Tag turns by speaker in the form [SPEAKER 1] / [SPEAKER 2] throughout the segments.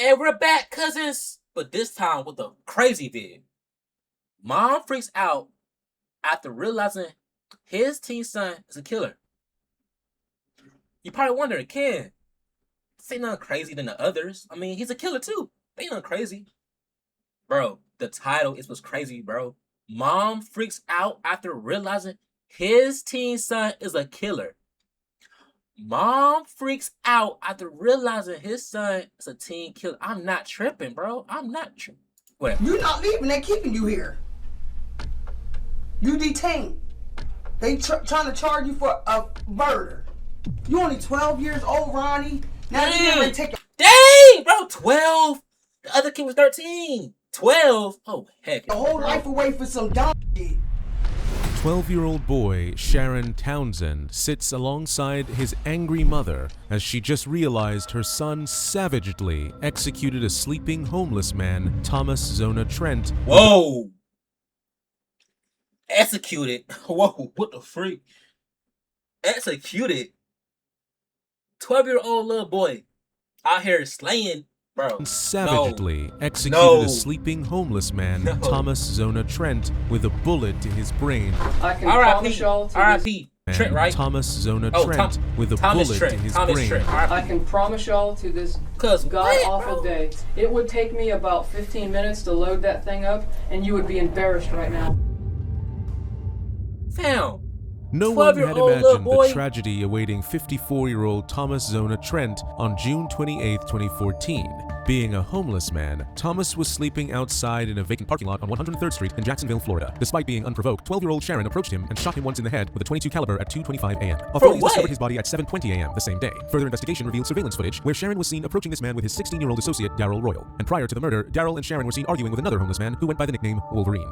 [SPEAKER 1] And we're back, cousins, but this time with a crazy vid. Mom freaks out after realizing his teen son is a killer. You probably wondering, Ken, this ain't nothing crazy than the others. I mean, he's a killer too. They ain't nothing crazy. Bro, the title is what's crazy, bro. Mom freaks out after realizing his teen son is a killer. Mom freaks out after realizing his son is a teen killer. I'm not tripping, bro. I'm not tripping. Whatever.
[SPEAKER 2] You're not leaving. They're keeping you here. You detained. They trying to charge you for a murder. You only 12 years old, Ronnie. Now they're going to take it.
[SPEAKER 1] Dang, bro. 12. The other kid was 13. 12. Oh, heck.
[SPEAKER 2] The whole life away for some dumb shit.
[SPEAKER 3] 12-year-old boy Sharon Townsend sits alongside his angry mother as she just realized her son savagely executed a sleeping homeless man, Thomas Zona Trent.
[SPEAKER 1] Whoa! Executed? Whoa, what the freak? Executed? 12-year-old little boy out here slaying, bro.
[SPEAKER 3] Savagely executed a sleeping homeless man, Thomas Zona Trent, with a bullet to his brain.
[SPEAKER 4] I can promise y'all
[SPEAKER 1] R.I.P. Trent, right?
[SPEAKER 3] Thomas Zona Trent with a bullet to his brain.
[SPEAKER 4] I can promise y'all to this god-awful day, it would take me about 15 minutes to load that thing up, and you would be embarrassed right now.
[SPEAKER 1] Fam.
[SPEAKER 3] No one had imagined the tragedy awaiting 54-year-old Thomas Zona Trent on June 28, 2014. Being a homeless man, Thomas was sleeping outside in a vacant parking lot on 103rd Street in Jacksonville, Florida. Despite being unprovoked, 12-year-old Sharon approached him and shot him once in the head with a .22 caliber at 2:25 a.m. Authorities discovered his body at 7:20 a.m. the same day. Further investigation revealed surveillance footage where Sharon was seen approaching this man with his 16-year-old associate, Daryl Royal. And prior to the murder, Daryl and Sharon were seen arguing with another homeless man who went by the nickname Wolverine.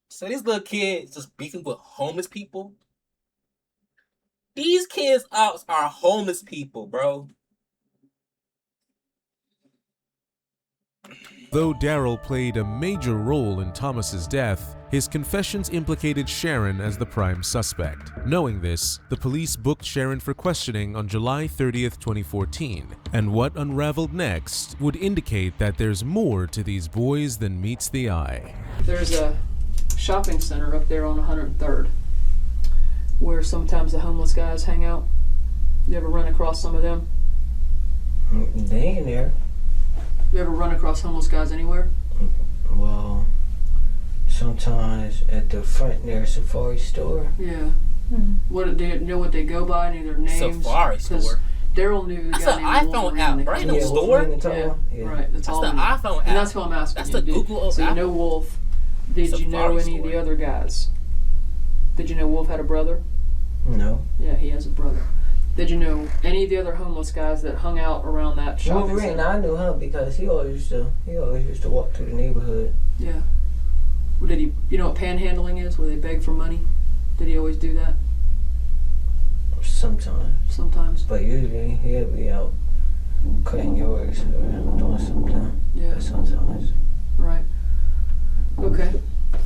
[SPEAKER 1] So these little kids just beefing with homeless people? These kids are homeless people, bro.
[SPEAKER 3] Though Daryl played a major role in Thomas's death, his confessions implicated Sharon as the prime suspect. Knowing this, the police booked Sharon for questioning on July 30th, 2014. And what unraveled next would indicate that there's more to these boys than meets the eye.
[SPEAKER 4] There's a shopping center up there on 103rd where sometimes the homeless guys hang out. You ever run across some of them?
[SPEAKER 5] They ain't there.
[SPEAKER 4] You ever run across homeless guys anywhere?
[SPEAKER 5] Well, sometimes at the front near Safari store.
[SPEAKER 4] Yeah. Mm-hmm. What do you know what they go by? Any of their names?
[SPEAKER 1] Safari store.
[SPEAKER 4] Daryl knew the guy named
[SPEAKER 1] iPhone app, right? No store.
[SPEAKER 4] Yeah, right. That's
[SPEAKER 1] the iPhone app.
[SPEAKER 4] And that's what I'm asking.
[SPEAKER 1] That's the Google app.
[SPEAKER 4] So you know Wolf. Did you know any of the other guys? Did you know Wolf had a brother?
[SPEAKER 5] No.
[SPEAKER 4] Yeah, he has a brother. Did you know any of the other homeless guys that hung out around that shopping center?
[SPEAKER 5] I knew him because he always used to walk through the neighborhood.
[SPEAKER 4] Yeah. Well, did he? You know what panhandling is? Where they beg for money? Did he always do that?
[SPEAKER 5] Sometimes.
[SPEAKER 4] Sometimes.
[SPEAKER 5] But usually he'll be out cutting yards or doing something.
[SPEAKER 4] Yeah.
[SPEAKER 5] Sometimes.
[SPEAKER 4] Right. Okay.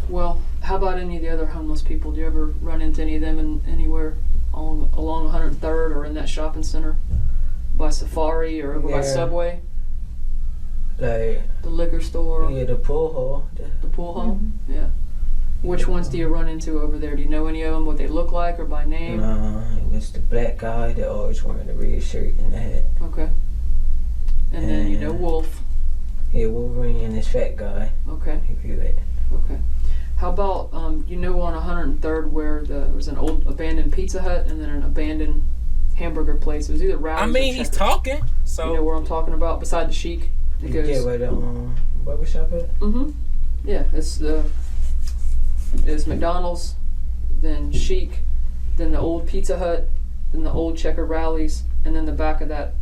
[SPEAKER 4] Well, how about any of the other homeless people? Do you ever run into any of them anywhere along 103rd or in that shopping center by Safari or over by Subway?
[SPEAKER 5] Like
[SPEAKER 4] the liquor store?
[SPEAKER 5] Yeah, the pool hall.
[SPEAKER 4] The pool hall? Mm-hmm. Yeah. Which ones do you run into over there? Do you know any of them, what they look like or by name?
[SPEAKER 5] It was the black guy that always wearing the red shirt and the hat.
[SPEAKER 4] Okay. And then you know Wolf.
[SPEAKER 5] Yeah, Wolverine and this fat guy.
[SPEAKER 4] Okay.
[SPEAKER 5] If you it.
[SPEAKER 4] Okay. How about, you know on 103rd where there was an old abandoned Pizza Hut and then an abandoned hamburger place? It was either Rowdy's or
[SPEAKER 1] he's talking. So
[SPEAKER 4] you know where I'm talking about? Beside the Chic? It goes,
[SPEAKER 5] yeah, where the barbershop at?
[SPEAKER 4] Mm-hmm. Yeah, it's McDonald's, then Chic, then the old Pizza Hut, then the old Checker Rallies, and then the back of that,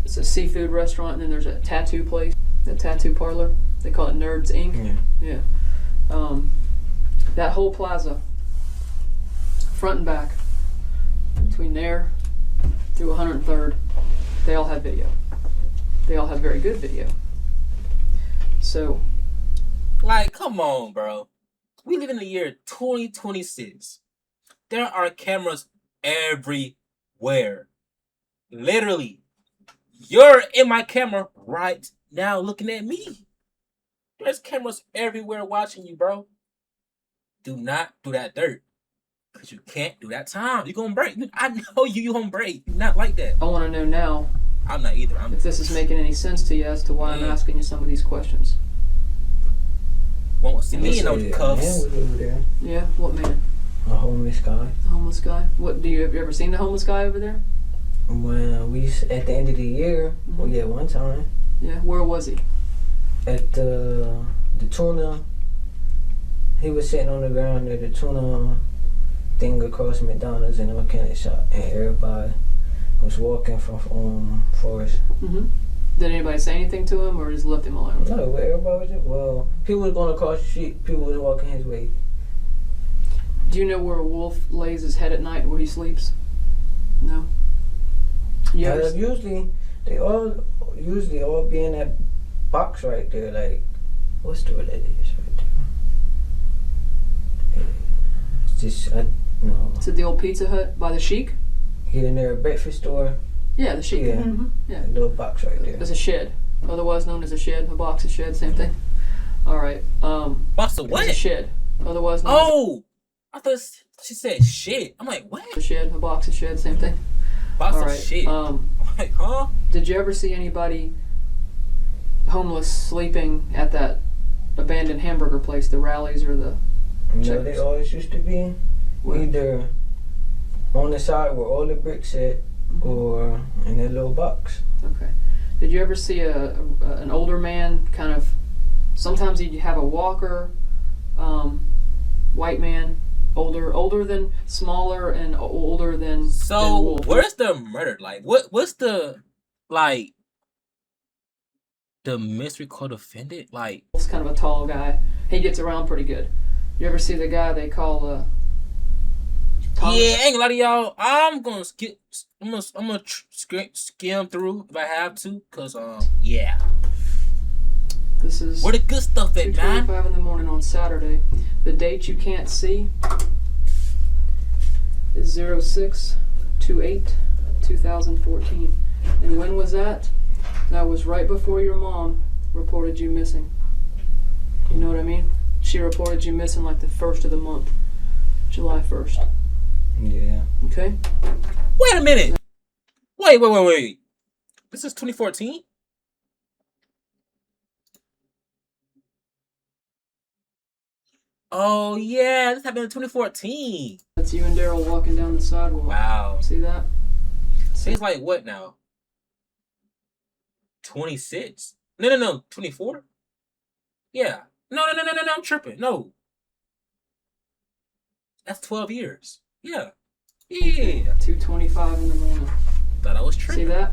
[SPEAKER 4] it's a seafood restaurant, and then there's a tattoo place, a tattoo parlor. They call it Nerds Inc. Yeah. That whole plaza, front and back, between there through 103rd, they all have video. They all have very good video. So,
[SPEAKER 1] like, come on, bro. We live in the year 2026. There are cameras everywhere. Literally. You're in my camera right now looking at me. There's cameras everywhere watching you, bro. Do not do that dirt. Because you can't do that time. You're going to break. I know you're going to break. You're not like that.
[SPEAKER 4] I want to know now
[SPEAKER 1] I'm not either.
[SPEAKER 4] if this is making any sense to you as to why I'm asking you some of these questions.
[SPEAKER 1] Won't see me in those cuffs.
[SPEAKER 5] Man was over there.
[SPEAKER 4] Yeah, what man?
[SPEAKER 5] A homeless guy.
[SPEAKER 4] A homeless guy? What, have you ever seen the homeless guy over there?
[SPEAKER 5] When we at the end of the year, well, yeah, one time
[SPEAKER 4] Yeah, where was he?
[SPEAKER 5] at the tuna. He was sitting on the ground near the tuna thing across McDonald's in the mechanic shop, and everybody was walking from Forest.
[SPEAKER 4] Mm-hmm. Did anybody say anything to him, or just left him alone?
[SPEAKER 5] No, where everybody was. Well, people was going across the street. People was walking his way.
[SPEAKER 4] Do you know where a wolf lays his head at night, where he sleeps? No. You ever
[SPEAKER 5] Usually they all be in that box right there. Like, what store that is right there? It's just no.
[SPEAKER 4] Is it the old Pizza Hut by the Sheik?
[SPEAKER 5] Here and there, a breakfast store.
[SPEAKER 4] Yeah, the Sheik.
[SPEAKER 5] Yeah.
[SPEAKER 4] Mm-hmm. Yeah.
[SPEAKER 5] A little box right there.
[SPEAKER 4] There's a shed, otherwise known as a shed, a box, a shed, same thing. All right.
[SPEAKER 1] Box of
[SPEAKER 4] There's a
[SPEAKER 1] what?
[SPEAKER 4] shed, otherwise known
[SPEAKER 1] Oh! I thought she said shit. I'm like, what?
[SPEAKER 4] as a shed, a box, a shed, same thing.
[SPEAKER 1] Box
[SPEAKER 4] All
[SPEAKER 1] of
[SPEAKER 4] right.
[SPEAKER 1] shit. I'm like, huh?
[SPEAKER 4] Did you ever see anybody homeless sleeping at that abandoned hamburger place, the Rallies or the
[SPEAKER 5] You know,
[SPEAKER 4] Checkers?
[SPEAKER 5] they always used to be either on the side where all the bricks at, or in that little box.
[SPEAKER 4] Okay. Did you ever see an older man kind of, sometimes he'd have a walker, white man, older than, smaller and older than
[SPEAKER 1] So,
[SPEAKER 4] wolf?
[SPEAKER 1] where's the murder? Like, what's the, like, the mystery co-defendant? Like,
[SPEAKER 4] Wolf's kind of a tall guy. He gets around pretty good. You ever see the guy they call Thomas?
[SPEAKER 1] yeah, I ain't gonna lie to y'all. I'm gonna skip. I'm gonna skim through if I have to, cause yeah.
[SPEAKER 4] This is
[SPEAKER 1] Where the good stuff at, man?
[SPEAKER 4] 2:25 in the morning on Saturday. The date you can't see is 06/28/2014. And when was that? That was right before your mom reported you missing. You know what I mean? She reported you missing like the first of the month, July 1st.
[SPEAKER 5] Yeah.
[SPEAKER 4] Okay?
[SPEAKER 1] Wait a minute. Wait. This is 2014. Oh yeah, this happened in 2014.
[SPEAKER 4] That's you and Daryl walking down the sidewalk.
[SPEAKER 1] Wow.
[SPEAKER 4] See that?
[SPEAKER 1] Seems like what now? 26? No. 24? Yeah. No. I'm tripping. No. That's 12 years. Yeah. Yeah.
[SPEAKER 4] 2:25 in the morning.
[SPEAKER 1] Thought I was tripping.
[SPEAKER 4] See that?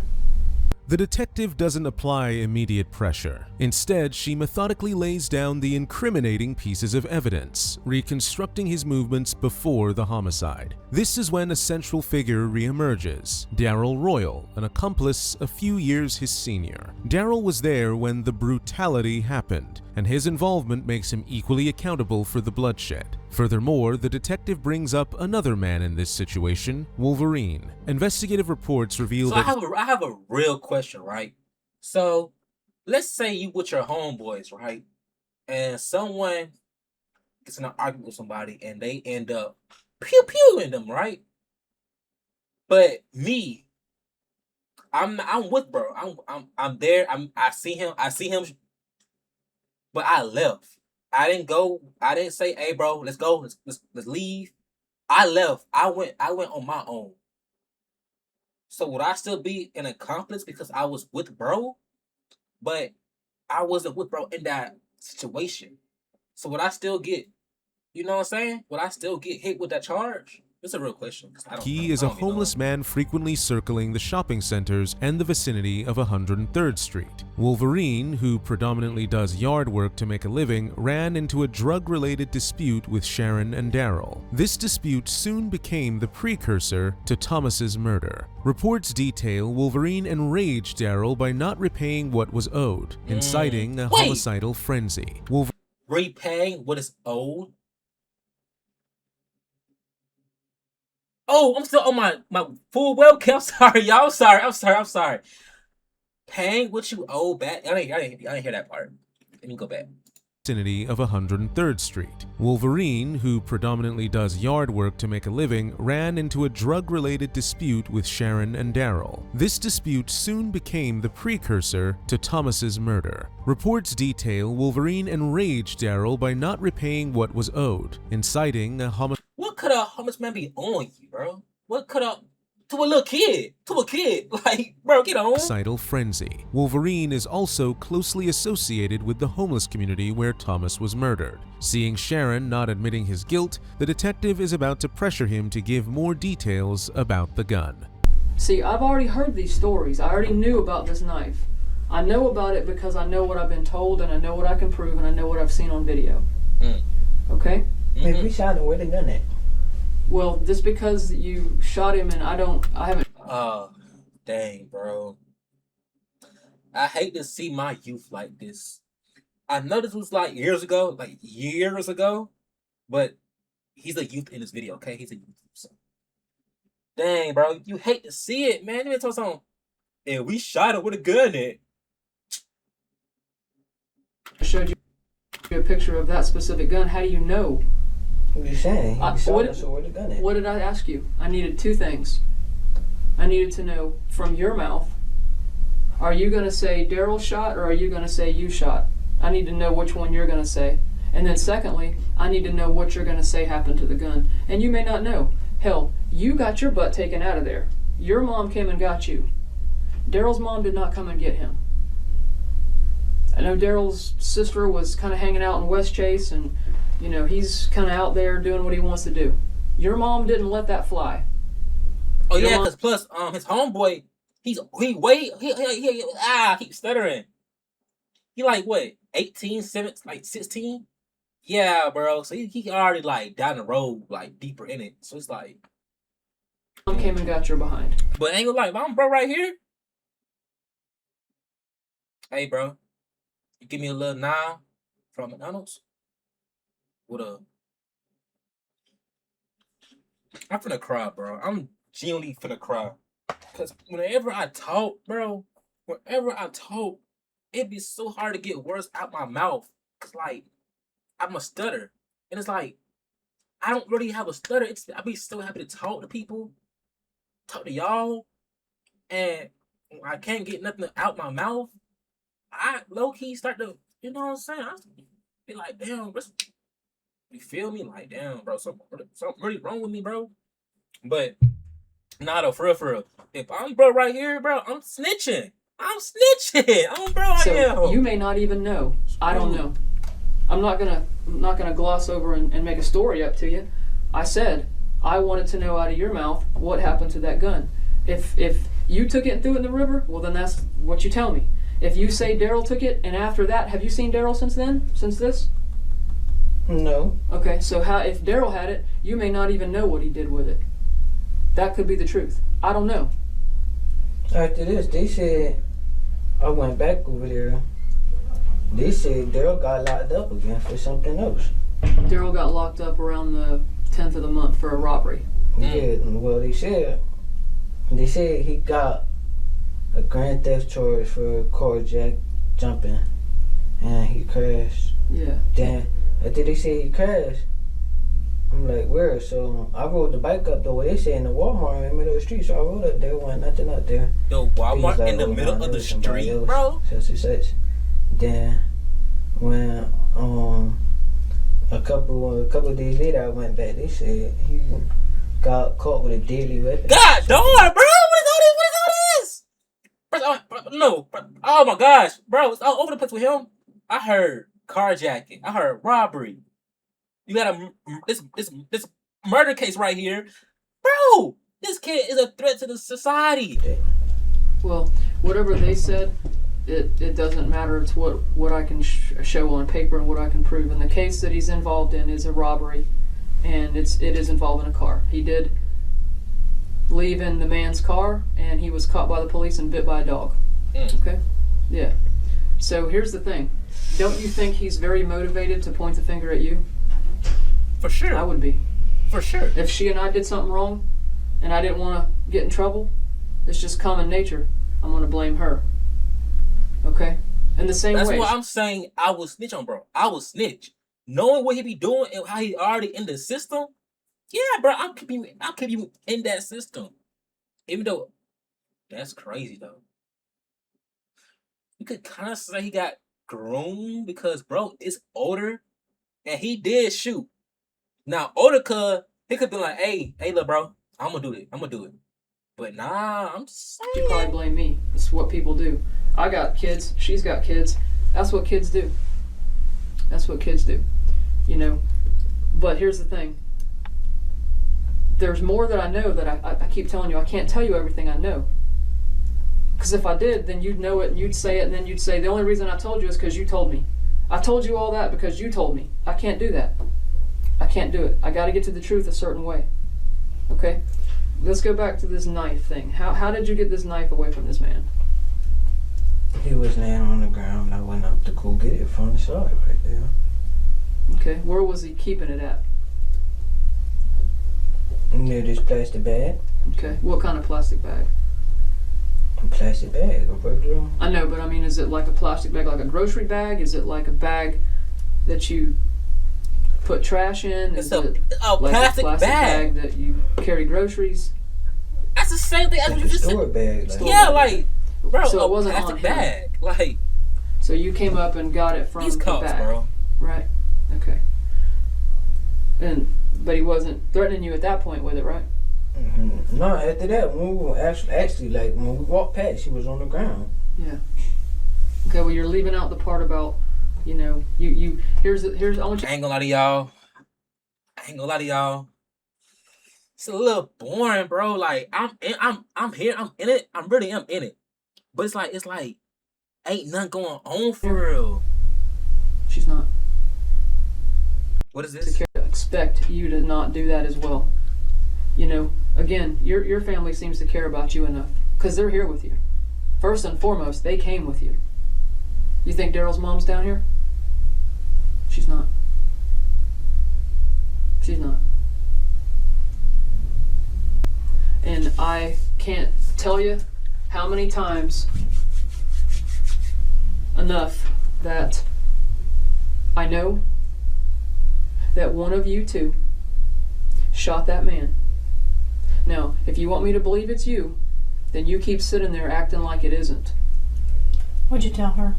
[SPEAKER 3] The detective doesn't apply immediate pressure. Instead, she methodically lays down the incriminating pieces of evidence, reconstructing his movements before the homicide. This is when a central figure reemerges, Daryl Royal, an accomplice a few years his senior. Daryl was there when the brutality happened, and his involvement makes him equally accountable for the bloodshed. Furthermore, the detective brings up another man in this situation, Wolverine. Investigative reports reveal
[SPEAKER 1] So
[SPEAKER 3] that
[SPEAKER 1] I have a real question, right? So let's say you with your homeboys, right? And someone gets in an argument with somebody and they end up pew-pewing them, right? But me, I'm with bro. I'm there. I see him, but I left. I didn't go. I didn't say, "Hey, bro, let's go. Let's leave." I left. I went on my own. So would I still be an accomplice because I was with bro, but I wasn't with bro in that situation? So would I still get, you know what I'm saying? Would I still get hit with that charge? It's a real question.
[SPEAKER 3] he is a homeless man frequently circling the shopping centers and the vicinity of 103rd Street. Wolverine, who predominantly does yard work to make a living, ran into a drug-related dispute with Sharon and Daryl. This dispute soon became the precursor to Thomas's murder. Reports detail Wolverine enraged Daryl by not repaying what was owed, inciting a homicidal frenzy.
[SPEAKER 1] Repaying what is owed? Oh, I'm still on my full webcam. I'm sorry, y'all. I'm sorry. Paying what you owe back. I didn't hear that part. Let me go back.
[SPEAKER 3] Vicinity of 103rd Street. Wolverine, who predominantly does yard work to make a living, ran into a drug-related dispute with Sharon and Daryl. This dispute soon became the precursor to Thomas's murder. Reports detail Wolverine enraged Daryl by not repaying what was owed, inciting a homicide.
[SPEAKER 1] What could a homeless man be on you, bro? What could a to a little kid? To a kid, like, bro, get on.
[SPEAKER 3] Suicidal frenzy. Wolverine is also closely associated with the homeless community where Thomas was murdered. Seeing Sharon not admitting his guilt, the detective is about to pressure him to give more details about the gun.
[SPEAKER 4] See, I've already heard these stories. I already knew about this knife. I know about it because I know what I've been told, and I know what I can prove, and I know what I've seen on video. Okay?
[SPEAKER 5] If we shot him, where the gun at?
[SPEAKER 4] Well, just because you shot him and I haven't.
[SPEAKER 1] Oh, dang, bro. I hate to see my youth like this. I know this was like years ago, but he's a youth in this video, okay? He's a youth. So. Dang, bro. You hate to see it, man. Let me tell you something. And we shot him with a gun in it.
[SPEAKER 4] I showed you a picture of that specific gun. How do you know?
[SPEAKER 5] What are you saying? So where the gun at?
[SPEAKER 4] What did I ask you? I needed two things. I needed to know from your mouth, are you going to say Daryl shot or are you going to say you shot? I need to know which one you're going to say. And then secondly, I need to know what you're going to say happened to the gun. And you may not know. Hell, you got your butt taken out of there. Your mom came and got you. Daryl's mom did not come and get him. I know Daryl's sister was kind of hanging out in West Chase, and you know he's kind of out there doing what he wants to do. Your mom didn't let that fly.
[SPEAKER 1] Oh yeah, because plus his homeboy, he's stuttering. He like what 18, 17, like 16? Yeah, bro. So he already like down the road, like deeper in it. So it's like
[SPEAKER 4] mom came and got your behind.
[SPEAKER 1] But ain't gonna lie, mom, bro, right here. Hey, bro. You give me a little nine from McDonald's with a. I'm finna cry, bro. I'm genuinely finna cry. Cause whenever I talk, it'd be so hard to get words out my mouth. Cause like, I'm a stutter. And it's like, I don't really have a stutter. I be so happy to talk to people, talk to y'all. And I can't get nothing out my mouth. I low-key start to, you know what I'm saying? I be like, damn, you feel me? Like, damn, bro, something really wrong with me, bro. But, nah, though, for real. If I'm bro right here, bro, I'm snitching. I'm bro, I am.
[SPEAKER 4] You may not even know. I don't know. I'm not gonna gloss over and make a story up to you. I said I wanted to know out of your mouth what happened to that gun. If you took it and threw it in the river, well then that's what you tell me. If you say Daryl took it, and after that, have you seen Daryl since then? Since this?
[SPEAKER 5] No.
[SPEAKER 4] Okay, so if Daryl had it, you may not even know what he did with it. That could be the truth. I don't know.
[SPEAKER 5] After this, they said, I went back over there. They said Daryl got locked up again for something else.
[SPEAKER 4] Daryl got locked up around the 10th of the month for a robbery.
[SPEAKER 5] Yeah, well, they said he got a grand theft charge for carjack jumping, and he crashed.
[SPEAKER 4] Yeah.
[SPEAKER 5] Then after they say he crashed, I'm like, where? So I rode the bike up the way they say in the Walmart in the middle of the street. So I rode up there, wasn't nothing up there.
[SPEAKER 1] Yo, Walmart like, in the middle of the street, bro.
[SPEAKER 5] Such. Then when a couple of days later I went back, they said he got caught with a deadly weapon.
[SPEAKER 1] God darn, bro! What is all this? No, oh my gosh, bro, it's all over the place with him. I heard carjacking. I heard robbery. You got this murder case right here, bro. This kid is a threat to the society.
[SPEAKER 4] Well, whatever they said, it doesn't matter. It's what I can show on paper and what I can prove. And the case that he's involved in is a robbery, and it is involving a car. He did leave in the man's car, and he was caught by the police and bit by a dog. Okay? Yeah. So here's the thing. Don't you think he's very motivated to point the finger at you?
[SPEAKER 1] For sure.
[SPEAKER 4] I would be.
[SPEAKER 1] For sure.
[SPEAKER 4] If she and I did something wrong, and I didn't want to get in trouble, it's just common nature. I'm going to blame her. In the same
[SPEAKER 1] That's
[SPEAKER 4] way.
[SPEAKER 1] what I'm saying. I will snitch on, bro. I will snitch. Knowing what he be doing and how he already in the system, yeah, bro. I'll keep you in that system. Even though that's crazy though. You could kind of say he got groomed because, bro, it's older, and he did shoot. Now older, he could be like, hey, look, bro, I'm gonna do it. But nah, I'm just saying.
[SPEAKER 4] You probably blame me. It's what people do. I got kids. She's got kids. That's what kids do. That's what kids do. You know. But here's the thing. There's more that I know that I keep telling you. I can't tell you everything I know. Because if I did, then you'd know it and you'd say it, and then you'd say, the only reason I told you is because you told me. I told you all that because you told me. I can't do that. I can't do it. I got to get to the truth a certain way. Okay? Let's go back to this knife thing. How did you get this knife away from this man?
[SPEAKER 5] He was laying on the ground. I went up to go get it from the side right there.
[SPEAKER 4] Okay. Where was he keeping it at?
[SPEAKER 5] Near this plastic bag.
[SPEAKER 4] Okay. What kind of plastic bag?
[SPEAKER 5] A plastic bag, a regular.
[SPEAKER 4] I know, but I mean, is it like a plastic bag, like a grocery bag? Is it like a bag that you put trash in?
[SPEAKER 1] It's
[SPEAKER 4] Is
[SPEAKER 1] a
[SPEAKER 4] it like
[SPEAKER 1] plastic
[SPEAKER 4] a plastic bag that you carry groceries?
[SPEAKER 1] That's the same thing as
[SPEAKER 5] Like
[SPEAKER 1] what
[SPEAKER 5] a
[SPEAKER 1] you just said.
[SPEAKER 5] store bag. Like,
[SPEAKER 1] Yeah, like, bro,
[SPEAKER 4] So it
[SPEAKER 1] a
[SPEAKER 4] wasn't on
[SPEAKER 1] plastic
[SPEAKER 4] him.
[SPEAKER 1] bag. Like,
[SPEAKER 4] So you came up and got it from
[SPEAKER 1] these
[SPEAKER 4] the
[SPEAKER 1] cups,
[SPEAKER 4] bag,
[SPEAKER 1] bro.
[SPEAKER 4] right? Okay. But he wasn't threatening you at that point with it, right?
[SPEAKER 5] Mm-hmm. No, after that, when we were actually, like, when we walked past, she was on the ground.
[SPEAKER 4] Yeah. Okay. Well, you're leaving out the part about, you know, here's I want you.
[SPEAKER 1] I ain't gonna lie to y'all. It's a little boring, bro. Like, I'm here. I'm in it. I really am in it. But it's like, ain't nothing going on for real.
[SPEAKER 4] She's not.
[SPEAKER 1] What is this?
[SPEAKER 4] To expect you to not do that as well. You know, again, your family seems to care about you enough because they're here with you. First and foremost, they came with you. You think Daryl's mom's down here? She's not. She's not. And I can't tell you how many times enough that I know that one of you two shot that man. Now, if you want me to believe it's you, then you keep sitting there acting like it isn't.
[SPEAKER 6] What'd you tell her?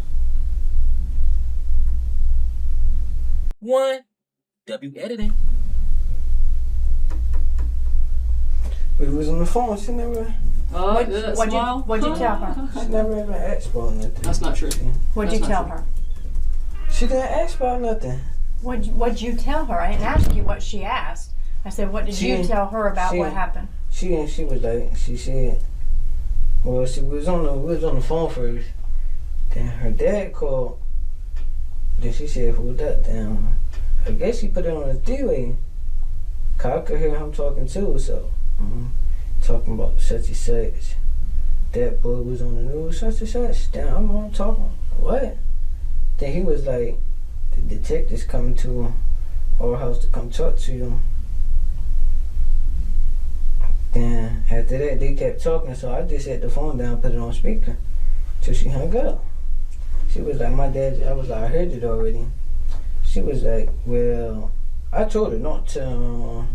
[SPEAKER 1] W editing.
[SPEAKER 5] We was on the phone. She never
[SPEAKER 6] What'd you tell her?
[SPEAKER 5] She never even asked about nothing.
[SPEAKER 4] That's not true.
[SPEAKER 6] What'd you
[SPEAKER 4] That's
[SPEAKER 6] tell
[SPEAKER 4] not
[SPEAKER 6] her?
[SPEAKER 5] She didn't ask about nothing.
[SPEAKER 6] What'd you tell her? I didn't ask you what she asked. I said, what did you tell her about what happened?
[SPEAKER 5] She was like, she said, well, we was on the phone first. Then her dad called. Then she said, who that? Then I guess she put it on the three-way. Cause I could hear him talking too, so talking about such and such. That boy was on the news, such and such. Then I'm on talking. What? Then he was like, the detectives coming to our house to come talk to you. Then after that, they kept talking, so I just set the phone down, put it on speaker, till she hung up. She was like, my dad, I was like, I heard it already. She was like, well, I told her don't tell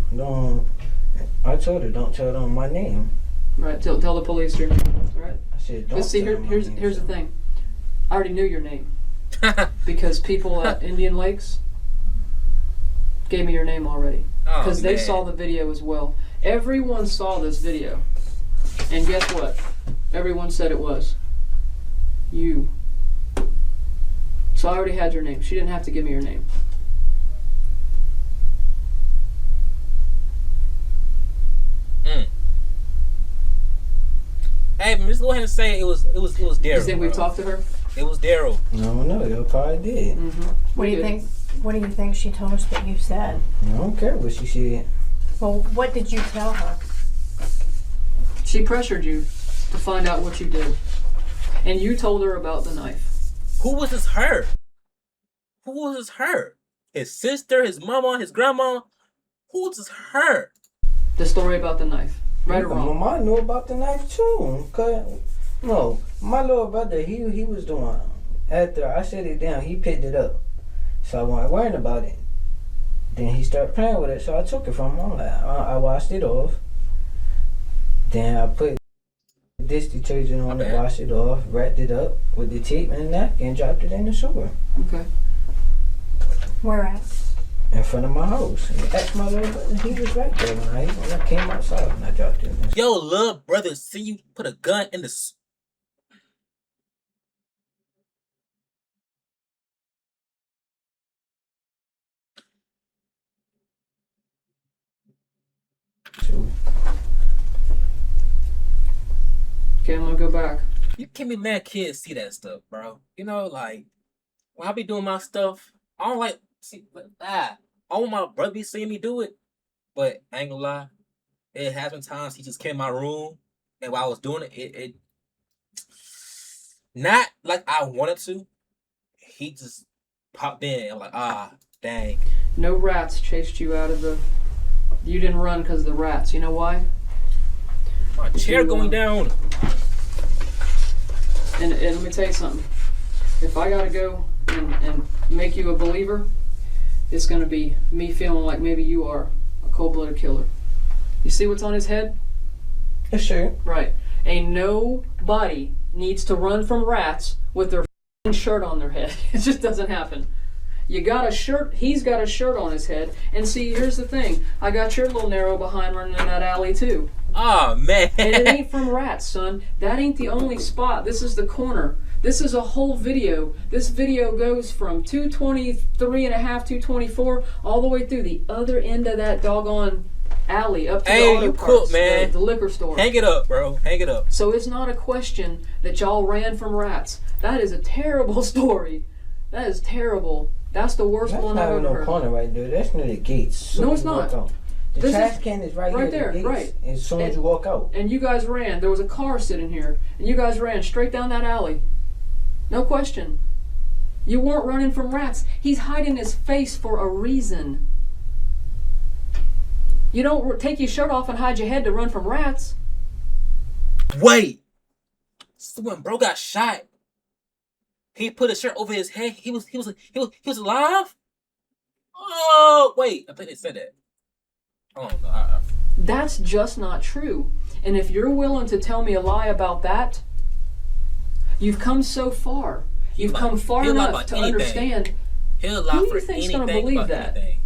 [SPEAKER 5] them my name.
[SPEAKER 4] Right, tell the police your name. Right.
[SPEAKER 5] I said, don't
[SPEAKER 4] But see,
[SPEAKER 5] tell them my
[SPEAKER 4] here's
[SPEAKER 5] name,
[SPEAKER 4] the
[SPEAKER 5] so.
[SPEAKER 4] thing. I already knew your name because people at Indian Lakes gave me your name already because they saw the video as well. Everyone saw this video, and guess what? Everyone said it was you. So I already had your name. She didn't have to give me your name.
[SPEAKER 1] Hey, let's go ahead and say it was Daryl.
[SPEAKER 4] You think we've talked to her?
[SPEAKER 1] It was Daryl.
[SPEAKER 5] No, you probably did.
[SPEAKER 4] Mm-hmm.
[SPEAKER 6] What do you think? What do you think she told us that you said?
[SPEAKER 5] I don't care what she said.
[SPEAKER 6] Well, what did you tell her?
[SPEAKER 4] She pressured you to find out what you did, and you told her about the knife.
[SPEAKER 1] Who was this her? Who was this her? His sister, his mama, his grandma? Who was this her?
[SPEAKER 4] The story about the knife. Right or wrong?
[SPEAKER 5] My mom knew about the knife too. Cause, no, my little brother, he was the one. after I set it down, he picked it up. So I wasn't worried about it. Then he started playing with it, so I took it from him. I'm like, I washed it off. Then I put dish detergent on it, washed it off, wrapped it up with the tape and that, and dropped it in the sewer.
[SPEAKER 4] Okay.
[SPEAKER 6] Where at?
[SPEAKER 5] In front of my house. And that's my little brother. He was right there when I came outside and I dropped it in the sewer.
[SPEAKER 1] Yo, little brother, see you put a gun in the.
[SPEAKER 4] Okay, I'm gonna go back.
[SPEAKER 1] You can't be mad kids see that stuff, bro. You know, like when I be doing my stuff, I don't like see I want my brother be seeing me do it, but I ain't gonna lie. It has been times he just came in my room and while I was doing it, it not like I wanted to. He just popped in. I'm like, dang.
[SPEAKER 4] No rats chased you out of the. You didn't run because of the rats. You know why?
[SPEAKER 1] My chair going down.
[SPEAKER 4] And let me tell you something. If I gotta go and make you a believer, it's gonna be me feeling like maybe you are a cold-blooded killer. You see what's on his head?
[SPEAKER 5] Yes, sure.
[SPEAKER 4] Right. Ain't nobody needs to run from rats with their shirt on their head. It just doesn't happen. You got a shirt, he's got a shirt on his head, and see, here's the thing. I got your little narrow behind running in that alley too.
[SPEAKER 1] Oh, man.
[SPEAKER 4] And it ain't from rats, son. That ain't the only spot. This is the corner. This is a whole video. This video goes from 223 and a half, 224, all the way through the other end of that doggone alley up to the auto parts,
[SPEAKER 1] man.
[SPEAKER 4] The liquor store.
[SPEAKER 1] Hang it up, bro. Hang it up.
[SPEAKER 4] So it's not a question that y'all ran from rats. That is a terrible story. That is terrible. That's the worst one I've ever heard.
[SPEAKER 5] That's not no corner right there. That's near the gates.
[SPEAKER 4] No, it's not.
[SPEAKER 5] The trash can is right here
[SPEAKER 4] there,
[SPEAKER 5] the gates,
[SPEAKER 4] right.
[SPEAKER 5] as soon as you walk out.
[SPEAKER 4] And you guys ran. There was a car sitting here, and you guys ran straight down that alley. No question. You weren't running from rats. He's hiding his face for a reason. You don't take your shirt off and hide your head to run from rats.
[SPEAKER 1] Wait. So when bro got shot, he put his shirt over his head. He was alive? Oh, wait. I think they said that. Oh, no.
[SPEAKER 4] That's just not true. And if you're willing to tell me a lie about that, you've come so far. You've come far enough to understand.
[SPEAKER 1] He'll lie
[SPEAKER 4] Who do
[SPEAKER 1] for
[SPEAKER 4] you think's
[SPEAKER 1] anything
[SPEAKER 4] going to believe
[SPEAKER 1] about
[SPEAKER 4] that?
[SPEAKER 1] anything.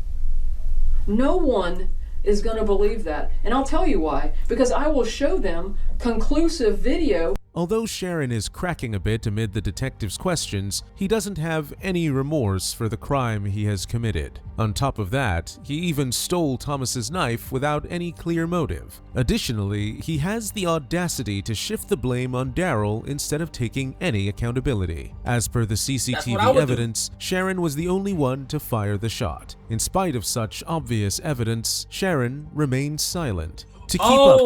[SPEAKER 4] No one is going to believe that. And I'll tell you why. Because I will show them conclusive video.
[SPEAKER 3] Although Sharon is cracking a bit amid the detective's questions, he doesn't have any remorse for the crime he has committed. On top of that, he even stole Thomas's knife without any clear motive. Additionally, he has the audacity to shift the blame on Daryl instead of taking any accountability. As per the CCTV evidence, Sharon was the only one to fire the shot. In spite of such obvious evidence, Sharon remained silent. To keep up,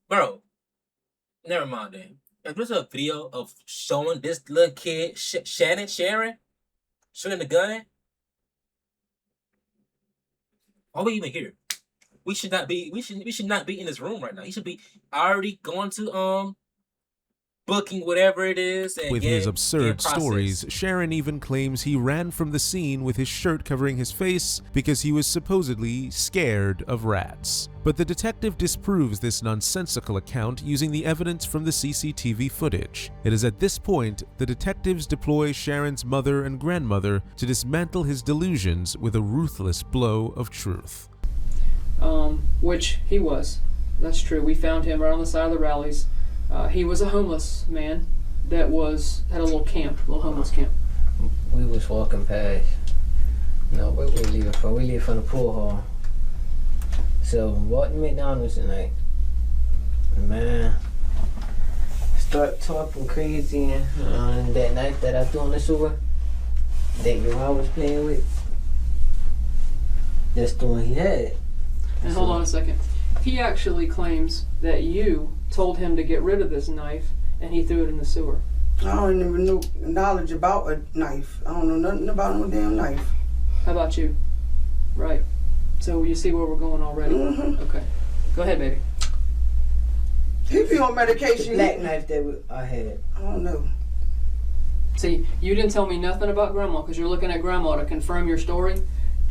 [SPEAKER 1] bro, never mind then. If there's a video of showing this little kid, Sharon, shooting the gun, why are we even here? We should not be in this room right now. He should be already going to booking whatever it is. And
[SPEAKER 3] with his absurd stories, Sharon even claims he ran from the scene with his shirt covering his face because he was supposedly scared of rats. But the detective disproves this nonsensical account using the evidence from the CCTV footage. It is at this point the detectives deploy Sharon's mother and grandmother to dismantle his delusions with a ruthless blow of truth.
[SPEAKER 4] Which he was. That's true. We found him right on the side of the rallies. He was a homeless man that had a little homeless camp.
[SPEAKER 5] We was walking past. No, where we leaving from? We leave from the pool hall. So walking McDonald's tonight. Man, start talking crazy and that knife that I threw on the sewer that your I was playing with. That's the one he had.
[SPEAKER 4] And hold on a second. He actually claims that you told him to get rid of this knife and he threw it in the sewer.
[SPEAKER 2] I don't even know knowledge about a knife. I don't know nothing about no damn knife.
[SPEAKER 4] How about you? Right. So you see where we're going already?
[SPEAKER 2] Mm-hmm.
[SPEAKER 4] Okay. Go ahead, baby.
[SPEAKER 2] He be on medication.
[SPEAKER 5] The black knife that I had.
[SPEAKER 2] I don't know.
[SPEAKER 4] See, you didn't tell me nothing about Grandma because you're looking at Grandma to confirm your story.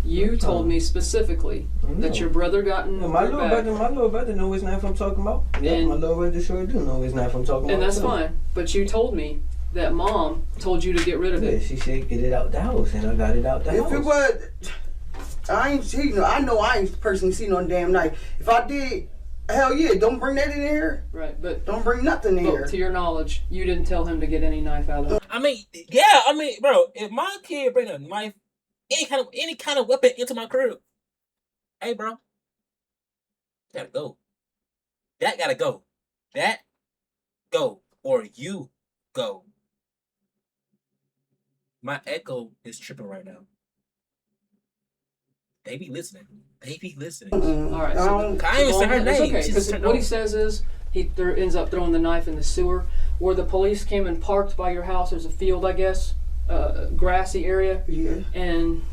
[SPEAKER 4] You told me specifically that your brother got in
[SPEAKER 5] my little brother know his knife I'm talking about. Yeah, my little brother sure do know his knife I'm talking about.
[SPEAKER 4] And that's fine. But you told me that Mom told you to get rid of it.
[SPEAKER 5] Yeah, she said get it out the house, and I got it out the house.
[SPEAKER 2] If it was, I know I ain't personally seen no damn knife. If I did, hell yeah, don't bring that in here.
[SPEAKER 4] Right, but
[SPEAKER 2] don't bring nothing in here.
[SPEAKER 4] To your knowledge, you didn't tell him to get any knife out of it.
[SPEAKER 1] I mean, bro, if my kid bring a knife, any kind of weapon into my crib, hey, bro, gotta go. That gotta go. That go, or you go. My echo is tripping right now. They be listening.
[SPEAKER 4] All right. So
[SPEAKER 1] I ain't even say her name.
[SPEAKER 4] Okay, because what he says is he ends up throwing the knife in the sewer. Where the police came and parked by your house, there's a field, I guess, grassy area.
[SPEAKER 2] Yeah.
[SPEAKER 4] And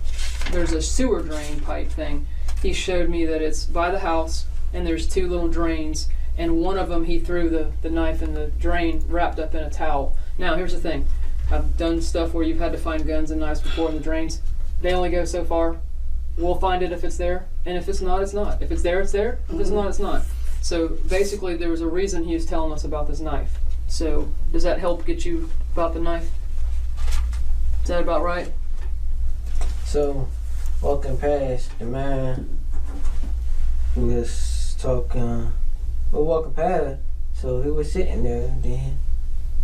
[SPEAKER 4] there's a sewer drain pipe thing. He showed me that it's by the house, and there's 2 little drains, and one of them he threw the knife in the drain wrapped up in a towel. Now, here's the thing. I've done stuff where you've had to find guns and knives before in the drains. They only go so far. We'll find it if it's there, and if it's not, it's not. If it's there, it's there. If it's not, it's not. So basically, there was a reason he was telling us about this knife. So does that help get you about the knife? Is that about right?
[SPEAKER 5] So, walking past the man who was talking, walking past, so he was sitting there, then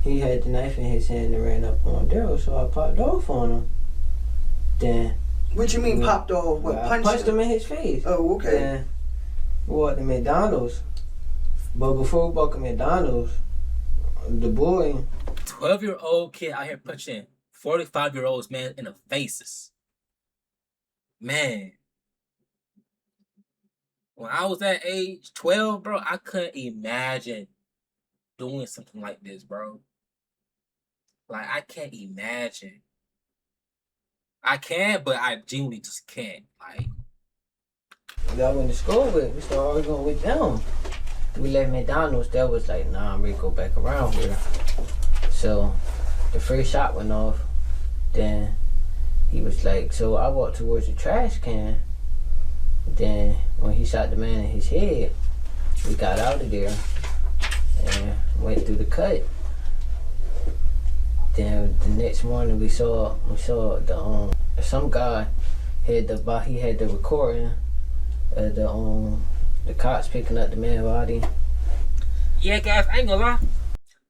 [SPEAKER 5] he had the knife in his hand and ran up on Daryl, so I popped off on him. Then...
[SPEAKER 2] What you mean popped off? What,
[SPEAKER 5] punched him in his face.
[SPEAKER 2] Oh, okay.
[SPEAKER 5] Then we walked to McDonald's, but before we walked to McDonald's, the boy...
[SPEAKER 1] 12-year-old kid out here punching 45-year-olds, man, in the faces. Man. When I was that age, 12, bro, I couldn't imagine doing something like this, bro. Like, I can't imagine. I can, but I genuinely just can't. Like,
[SPEAKER 5] I went to school with, we started arguing with them. We left McDonald's, that was like, nah, I'm ready to go back around here. So, the first shot went off. Then, he was like, so I walked towards the trash can. Then, when he shot the man in his head, we got out of there and went through the cut. Then the next morning we saw the some guy had the recording of the cops picking up the man's body.
[SPEAKER 1] Yeah, guys, I ain't gonna lie.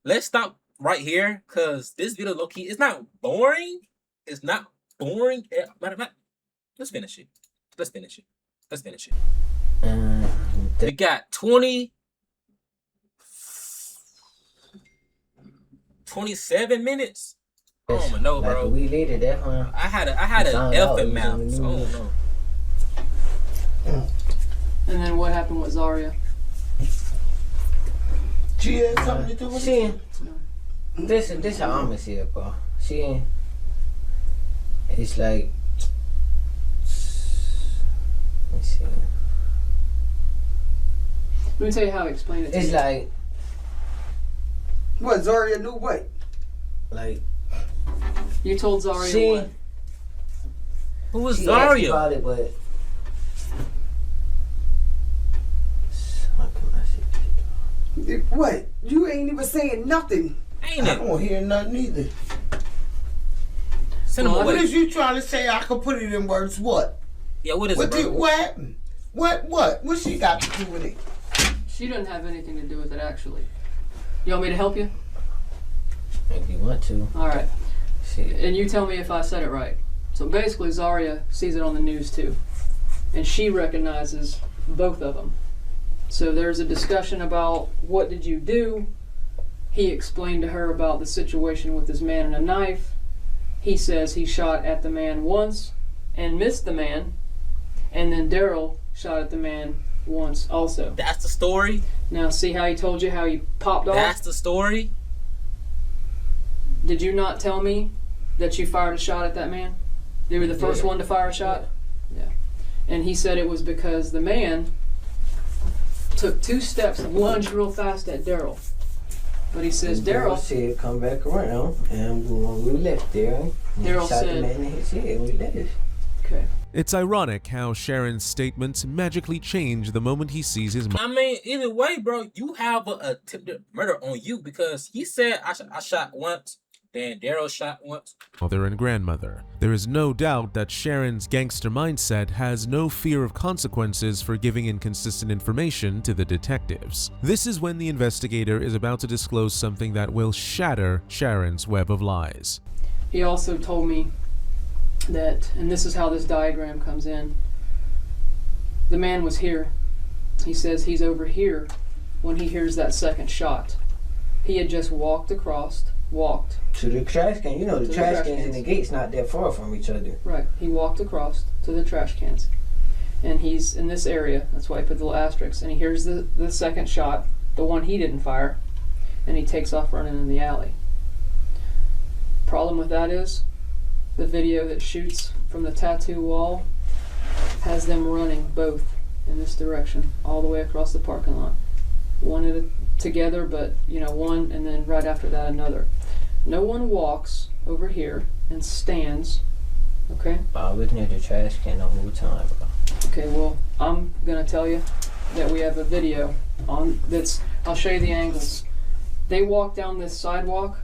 [SPEAKER 1] Let's stop right here, cause this video low key, it's not boring. It's not boring. Matter of fact, let's finish it. We got 27 minutes. I don't know, bro.
[SPEAKER 5] We needed that, huh?
[SPEAKER 1] I had an elephant mouth, so I don't know.
[SPEAKER 4] And then what happened with Zaria?
[SPEAKER 2] She had something to do with it?
[SPEAKER 5] This how I'm gonna see it, bro. It's like, let me see.
[SPEAKER 4] Let me tell you how I explain it to you.
[SPEAKER 5] It's like,
[SPEAKER 2] what, Zaria knew what?
[SPEAKER 5] Like,
[SPEAKER 4] you told Zaria what?
[SPEAKER 1] Who was
[SPEAKER 5] she
[SPEAKER 1] Zaria?
[SPEAKER 5] About it, but how can I say it?
[SPEAKER 2] What? You ain't even saying nothing.
[SPEAKER 1] Ain't
[SPEAKER 7] I
[SPEAKER 1] it?
[SPEAKER 7] don't hear nothing either.
[SPEAKER 1] Send him
[SPEAKER 7] What
[SPEAKER 1] away.
[SPEAKER 7] is you trying to say? I could put it in words. What?
[SPEAKER 1] Yeah, what is
[SPEAKER 7] What
[SPEAKER 1] it, bro?
[SPEAKER 7] what happened? What she got to do with it?
[SPEAKER 4] She doesn't have anything to do with it, actually. You want me to help you?
[SPEAKER 5] If you want to.
[SPEAKER 4] All right.
[SPEAKER 5] See.
[SPEAKER 4] And you tell me if I said it right. So basically, Zaria sees it on the news too, and she recognizes both of them. So there's a discussion about what did you do. He explained to her about the situation with this man and a knife. He says he shot at the man once and missed the man, and then Daryl shot at the man once also.
[SPEAKER 1] That's the story?
[SPEAKER 4] Now see how he told you how he popped off?
[SPEAKER 1] That's the story?
[SPEAKER 4] Did you not tell me that you fired a shot at that man? You were the first one to fire a shot? Yeah. And he said it was because the man took 2 steps and lunged real fast at Daryl. But he says
[SPEAKER 5] Daryl
[SPEAKER 4] Daryl
[SPEAKER 5] said come back around, and when we left there,
[SPEAKER 4] Daryl
[SPEAKER 5] shot
[SPEAKER 4] said-
[SPEAKER 5] the man in his head and we left.
[SPEAKER 4] Okay.
[SPEAKER 3] It's ironic how Sharon's statements magically change the moment he sees his
[SPEAKER 1] I mean, either way, bro, you have a attempted murder on you because he said I shot once, then Daryl shot once.
[SPEAKER 3] mother and grandmother. There is no doubt that Sharon's gangster mindset has no fear of consequences for giving inconsistent information to the detectives. This is when the investigator is about to disclose something that will shatter Sharon's web of lies.
[SPEAKER 4] He also told me that, and this is how this diagram comes in, the man was here. He says he's over here when he hears that second shot. He had just walked
[SPEAKER 5] To the trash can. You know,
[SPEAKER 4] To
[SPEAKER 5] the
[SPEAKER 4] the
[SPEAKER 5] trash
[SPEAKER 4] trash
[SPEAKER 5] cans and
[SPEAKER 4] cans.
[SPEAKER 5] the gate's not that far from each other.
[SPEAKER 4] Right. He walked across to the trash cans. And he's in this area. That's why I put the little asterisk. And he hears the second shot, the one he didn't fire, and he takes off running in the alley. Problem with that is, the video that shoots from the tattoo wall has them running both in this direction, all the way across the parking lot. One at a, together, but one, and then right after that another. No one walks over here and stands. Okay.
[SPEAKER 5] I was near the trash can the whole time, bro.
[SPEAKER 4] Okay. Well, I'm gonna tell you that we have a video on that's. I'll show you the angles. They walk down this sidewalk.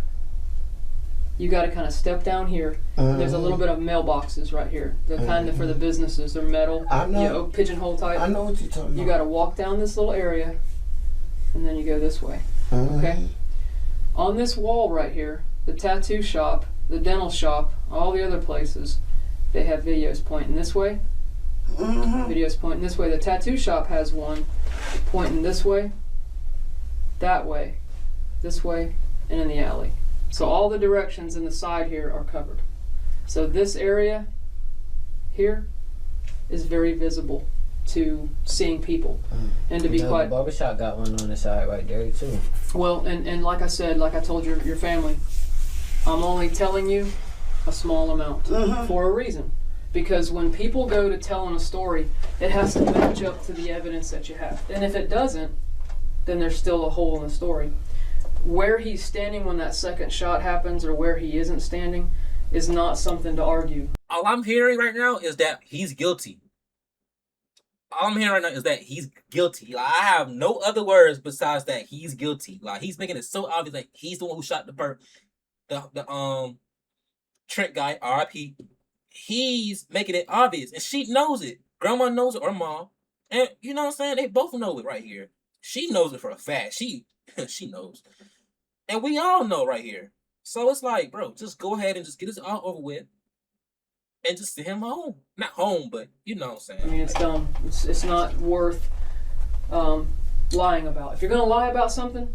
[SPEAKER 4] You got to kind of step down here. There's a little bit of mailboxes right here. They're kind of for the businesses. They're metal.
[SPEAKER 7] I know.
[SPEAKER 4] Pigeonhole type.
[SPEAKER 7] I know what you're talking about.
[SPEAKER 4] You got to walk down this little area, and then you go this way. Okay. On this wall right here, the tattoo shop, the dental shop, all the other places, they have videos pointing this way. Videos pointing this way. The tattoo shop has one pointing this way, that way, this way, and in the alley. So all the directions in the side here are covered. So this area here is very visible to seeing people. And to be
[SPEAKER 5] The
[SPEAKER 4] quite
[SPEAKER 5] barbershop got one on the side right there too.
[SPEAKER 4] well, and like I said, like I told your family, I'm only telling you a small amount for a reason. Because when people go to telling a story, it has to match up to the evidence that you have. And if it doesn't, then there's still a hole in the story. Where he's standing when that second shot happens or where he isn't standing is not something to argue.
[SPEAKER 1] All I'm hearing right now is that he's guilty. All I'm hearing right now is that he's guilty. Like, I have no other words besides that he's guilty. Like, he's making it so obvious that he's the one who shot the Trent guy, R.I.P. He's making it obvious, and she knows it. Grandma knows it, or mom, and you know what I'm saying. They both know it right here. She knows it for a fact. She knows, and we all know right here. So it's like, bro, just go ahead and just get this all over with, and just send him home. Not home, but you know what I'm saying.
[SPEAKER 4] I mean, it's dumb. It's not worth lying about. If you're gonna lie about something,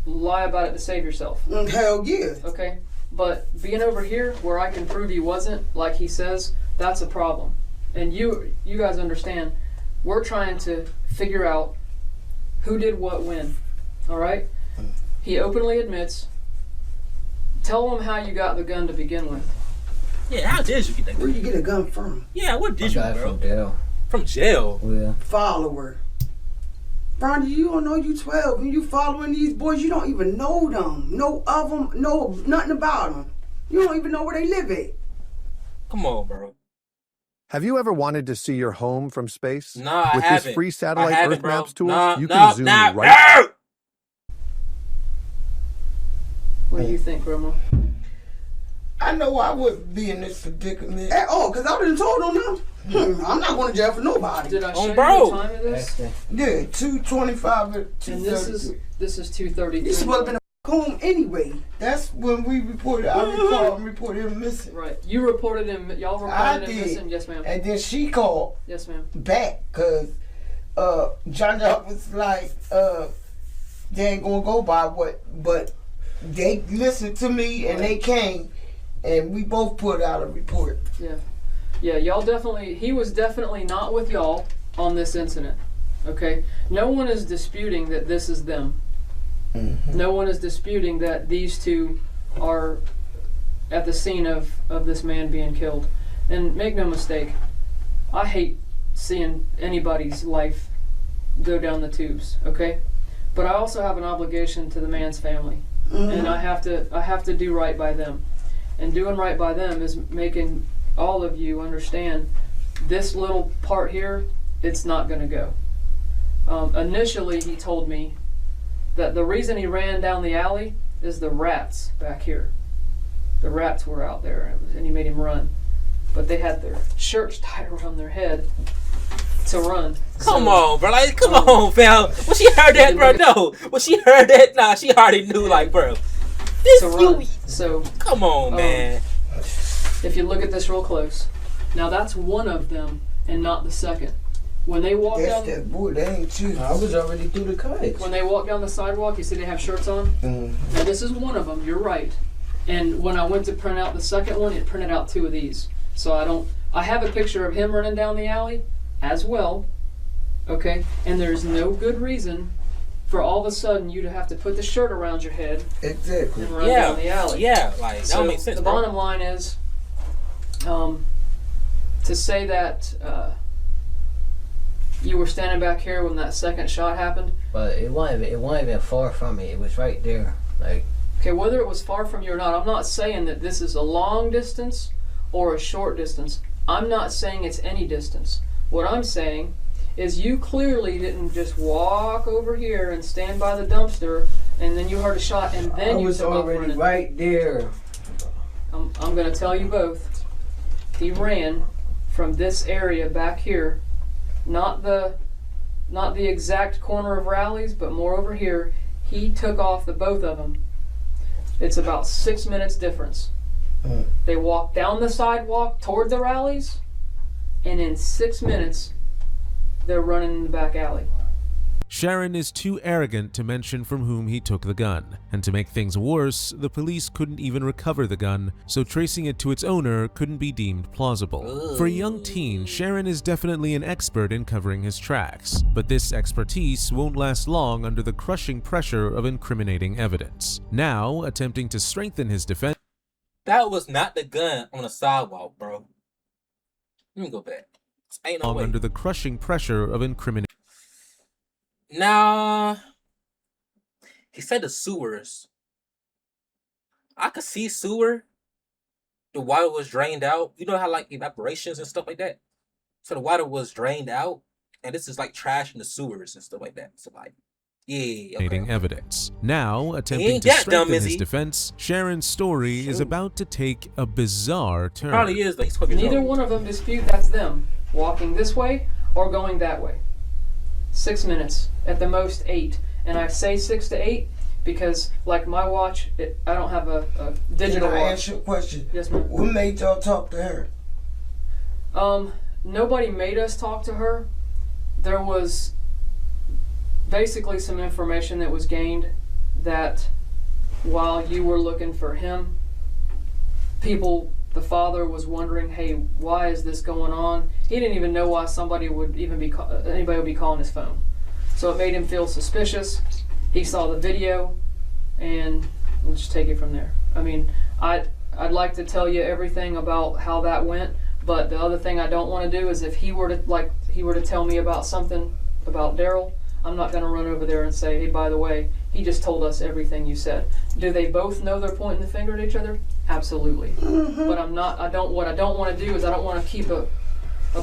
[SPEAKER 4] lie about it to save yourself.
[SPEAKER 2] Hell yeah.
[SPEAKER 4] Okay? But being over here where I can prove he wasn't, like he says, that's a problem. And you guys understand, we're trying to figure out who did what when. All right? He openly admits. Tell him how you got the gun to begin with.
[SPEAKER 1] Yeah, how did you get that?
[SPEAKER 2] Where you get a gun from?
[SPEAKER 1] Yeah, what did you,
[SPEAKER 5] Got it
[SPEAKER 1] bro?
[SPEAKER 5] from jail.
[SPEAKER 1] From jail.
[SPEAKER 5] Well,
[SPEAKER 2] Follower. Ronnie, you don't know you 12 and you following these boys. You don't even know them. Know of them. Know nothing about them. You don't even know where they live at.
[SPEAKER 1] Come on, bro.
[SPEAKER 8] Have you ever wanted to see your home from space?
[SPEAKER 1] Nah,
[SPEAKER 8] With
[SPEAKER 1] I haven't.
[SPEAKER 8] this free
[SPEAKER 1] I
[SPEAKER 8] satellite
[SPEAKER 1] haven't,
[SPEAKER 8] Earth
[SPEAKER 1] bro.
[SPEAKER 8] Maps tool,
[SPEAKER 1] Nah,
[SPEAKER 8] you
[SPEAKER 1] nah,
[SPEAKER 8] can zoom
[SPEAKER 1] nah,
[SPEAKER 8] right.
[SPEAKER 1] no!
[SPEAKER 4] What do you think, Grandma?
[SPEAKER 7] I know I wouldn't be in this predicament.
[SPEAKER 2] At all, because I done told on them. I'm not going to jail for nobody.
[SPEAKER 4] Did I show you
[SPEAKER 1] bro.
[SPEAKER 4] the time of this?
[SPEAKER 7] Yeah, 225 and
[SPEAKER 4] And this is 2:32.
[SPEAKER 2] You supposed to been home anyway.
[SPEAKER 7] That's when we reported. I recall and reported him missing.
[SPEAKER 4] Right. You reported him. Y'all
[SPEAKER 7] I
[SPEAKER 4] reported him
[SPEAKER 7] did.
[SPEAKER 4] missing. Yes, ma'am.
[SPEAKER 7] And then she called
[SPEAKER 4] Yes, ma'am.
[SPEAKER 7] back because John was like, they ain't gonna go by what, but they listened to me and they came and we both put out a report.
[SPEAKER 4] Yeah. Yeah, y'all definitely, he was definitely not with y'all on this incident. Okay? No one is disputing that this is them. No one is disputing that these two are at the scene of this man being killed. And make no mistake, I hate seeing anybody's life go down the tubes, okay? But I also have an obligation to the man's family, and I have to do right by them. And doing right by them is making all of you understand this little part here, it's not going to go. Initially, he told me that the reason he ran down the alley is the rats back here. The rats were out there, and he made him run. But they had their shirts tied around their head to run.
[SPEAKER 1] Come on, bro. Like, come on, fam. When she heard that, bro, no. When she heard that, nah, she already knew, like, bro. This
[SPEAKER 4] to run. So
[SPEAKER 1] come on, man.
[SPEAKER 4] If you look at this real close, now that's one of them, and not the second. When they walk
[SPEAKER 7] That's
[SPEAKER 4] down,
[SPEAKER 7] that boy. That ain't you.
[SPEAKER 5] I was already through the kites.
[SPEAKER 4] when they walk down the sidewalk, you see they have shirts on. Now this is one of them. You're right. And when I went to print out the second one, it printed out two of these. So I have a picture of him running down the alley as well. Okay, and there's no good reason for all of a sudden you to have to put the shirt around your head
[SPEAKER 7] Exactly.
[SPEAKER 4] and run down the alley.
[SPEAKER 1] Yeah, like, that
[SPEAKER 4] So
[SPEAKER 1] don't make sense,
[SPEAKER 4] the
[SPEAKER 1] bro.
[SPEAKER 4] bottom line is, to say that you were standing back here when that second shot happened.
[SPEAKER 5] But it wasn't even far from me. It was right there. Like,
[SPEAKER 4] Okay, whether it was far from you or not, I'm not saying that this is a long distance or a short distance. I'm not saying it's any distance. What I'm saying is you clearly didn't just walk over here and stand by the dumpster and then you heard a shot and then
[SPEAKER 5] I
[SPEAKER 4] you
[SPEAKER 5] was
[SPEAKER 4] took off
[SPEAKER 5] already
[SPEAKER 4] running.
[SPEAKER 5] right there.
[SPEAKER 4] I'm going to tell you both. He ran from this area back here, not the exact corner of Rallies, but more over here. He took off the both of them. It's about 6 minutes difference. They walked down the sidewalk toward the Rallies, and in 6 minutes, they're running in the back alley.
[SPEAKER 3] Sharon is too arrogant to mention from whom he took the gun, and to make things worse, the police couldn't even recover the gun, so tracing it to its owner couldn't be deemed plausible. For a young teen, Sharon is definitely an expert in covering his tracks, but this expertise won't last long under the crushing pressure of incriminating evidence. Now, attempting to strengthen his defense,
[SPEAKER 1] That was not the gun on the sidewalk, bro. Let me go back. Ain't no way.
[SPEAKER 3] under the crushing pressure of incriminating.
[SPEAKER 1] Nah. He said the sewers. I could see sewer. The water was drained out. You know how like evaporations and stuff like that? So the water was drained out. And this is like trash in the sewers and stuff like that. So like, yeah, okay.
[SPEAKER 3] Evidence. Now, attempting
[SPEAKER 1] ain't
[SPEAKER 3] to
[SPEAKER 1] that dumb,
[SPEAKER 3] strengthen
[SPEAKER 1] is
[SPEAKER 3] his
[SPEAKER 1] he?
[SPEAKER 3] defense, Sharon's story is about to take a bizarre turn.
[SPEAKER 1] Probably is, but he's 12 years
[SPEAKER 4] Neither
[SPEAKER 1] old.
[SPEAKER 4] one of them dispute that's them walking this way or going that way. 6 minutes, at the most 8. And I say 6 to 8 because, like my watch, I don't have a digital
[SPEAKER 7] Can I
[SPEAKER 4] watch.
[SPEAKER 7] ask you a question?
[SPEAKER 4] Yes, ma'am.
[SPEAKER 7] What made y'all talk to her?
[SPEAKER 4] Nobody made us talk to her. There was basically some information that was gained that while you were looking for him, the father was wondering, hey, why is this going on? He didn't even know why anybody would be calling his phone. So it made him feel suspicious. He saw the video, and we'll just take it from there. I mean, I'd like to tell you everything about how that went, but the other thing I don't want to do is if he were to tell me about something about Daryl, I'm not going to run over there and say, hey, by the way, he just told us everything you said. Do they both know they're pointing the finger at each other? Absolutely. But what I don't want to do is I don't want to keep a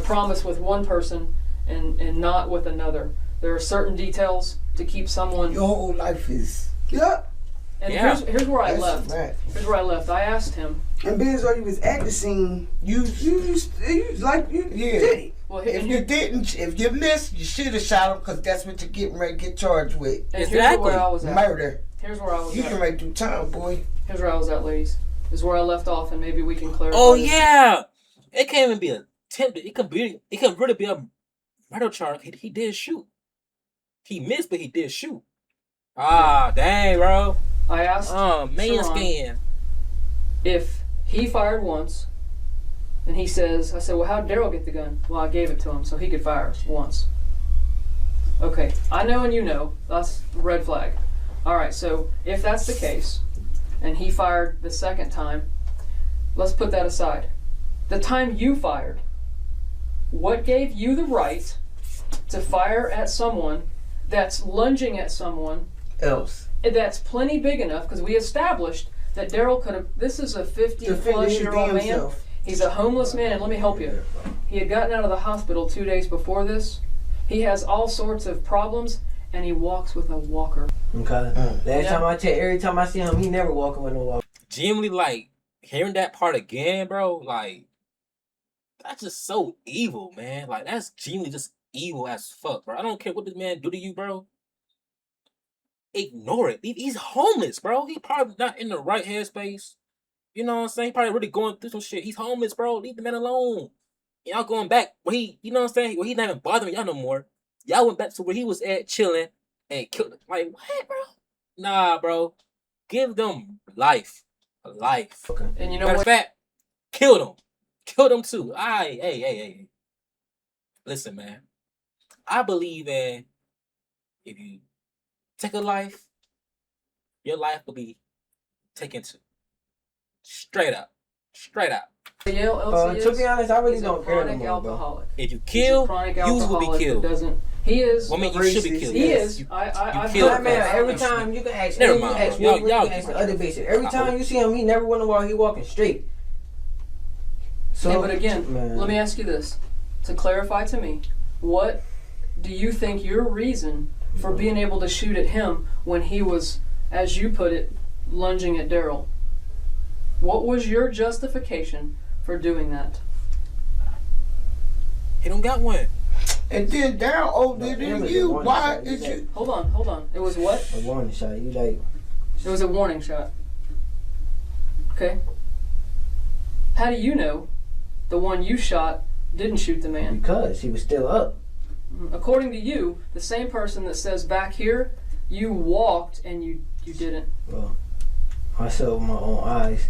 [SPEAKER 4] promise with one person and not with another. There are certain details to keep someone.
[SPEAKER 7] Your whole life is. Yeah.
[SPEAKER 4] And
[SPEAKER 1] Yeah.
[SPEAKER 4] here's where I
[SPEAKER 7] That's
[SPEAKER 4] left.
[SPEAKER 7] right.
[SPEAKER 4] Here's where I left. I asked him.
[SPEAKER 7] And being as though you was at the scene, you did it.
[SPEAKER 4] Well,
[SPEAKER 7] If you missed, you should have shot him because that's what you're getting ready to get charged with.
[SPEAKER 4] And here's
[SPEAKER 1] Exactly.
[SPEAKER 4] where I was at.
[SPEAKER 7] Murder.
[SPEAKER 4] Here's where I was
[SPEAKER 7] You
[SPEAKER 4] at.
[SPEAKER 7] can ready to do time, boy.
[SPEAKER 4] Here's where I was at, ladies. This is where I left off, and maybe we can clarify.
[SPEAKER 1] Oh
[SPEAKER 4] this.
[SPEAKER 1] yeah, it can't even be attempted. It can really be a murder charge. He did shoot. He missed, but he did shoot. Ah, dang, bro.
[SPEAKER 4] I asked
[SPEAKER 1] Man
[SPEAKER 4] Sharon
[SPEAKER 1] scan.
[SPEAKER 4] if he fired once, and I said, well, how'd Daryl get the gun? Well, I gave it to him so he could fire once. Okay, I know and you know, that's red flag. All right, so if that's the case, and he fired the second time, let's put that aside. The time you fired, what gave you the right to fire at someone that's lunging at someone
[SPEAKER 5] else.
[SPEAKER 4] That's plenty big enough, because we established that Daryl could have. This is a 50-plus-year-old man.
[SPEAKER 7] Self.
[SPEAKER 4] He's a homeless man, and let me help you. He had gotten out of the hospital 2 days before this. He has all sorts of problems, and he walks with a walker.
[SPEAKER 5] Okay. Last time I checked, every time I see him, he never walking with no walker.
[SPEAKER 1] Genuinely, like, hearing that part again, bro, like, that's just so evil, man. Like, that's genuinely just evil as fuck, bro. I don't care what this man do to you, bro. Ignore it. He's homeless, bro. He probably not in the right headspace. You know what I'm saying? He probably really going through some shit. He's homeless, bro. Leave the man alone. Y'all going back where he, you know what I'm saying? Where he not even bothering y'all no more. Y'all went back to where he was at chilling and killed him. Like, what, bro? Nah, bro. Give them life. A life.
[SPEAKER 5] Okay.
[SPEAKER 4] And you know
[SPEAKER 1] Matter of
[SPEAKER 4] what?
[SPEAKER 1] fact, kill them. Kill them too. Hey. Listen, man. I believe in if you take a life, your life will be taken too. Straight up.
[SPEAKER 5] To be honest, I really don't care
[SPEAKER 4] chronic
[SPEAKER 5] anymore, bro.
[SPEAKER 4] alcoholic.
[SPEAKER 1] If you kill, you will be killed.
[SPEAKER 4] He is.
[SPEAKER 1] Well, I mean, you should be killed.
[SPEAKER 4] He is.
[SPEAKER 1] You
[SPEAKER 4] I
[SPEAKER 1] killed
[SPEAKER 5] That
[SPEAKER 1] him.
[SPEAKER 5] man, every time you can ask
[SPEAKER 1] Never
[SPEAKER 5] him, you
[SPEAKER 1] mind,
[SPEAKER 5] can ask
[SPEAKER 1] bro.
[SPEAKER 5] Will, you
[SPEAKER 1] Y'all
[SPEAKER 5] can ask the
[SPEAKER 1] keep
[SPEAKER 5] other basic. Every time you see him, he never went while he walking straight. So,
[SPEAKER 4] yeah, but again,
[SPEAKER 5] man,
[SPEAKER 4] let me ask you this. To clarify to me, what do you think your reason for being able to shoot at him when he was, as you put it, lunging at Daryl? What was your justification for doing that?
[SPEAKER 1] He don't got one.
[SPEAKER 7] And then down older than you. Why is you?
[SPEAKER 4] Hold on. It was what?
[SPEAKER 5] a warning shot. You like?
[SPEAKER 4] It was a warning shot. Okay. How do you know the one you shot didn't shoot the man?
[SPEAKER 5] Because he was still up.
[SPEAKER 4] According to you, the same person that says back here, you walked and you didn't.
[SPEAKER 5] Well, I saw with my own eyes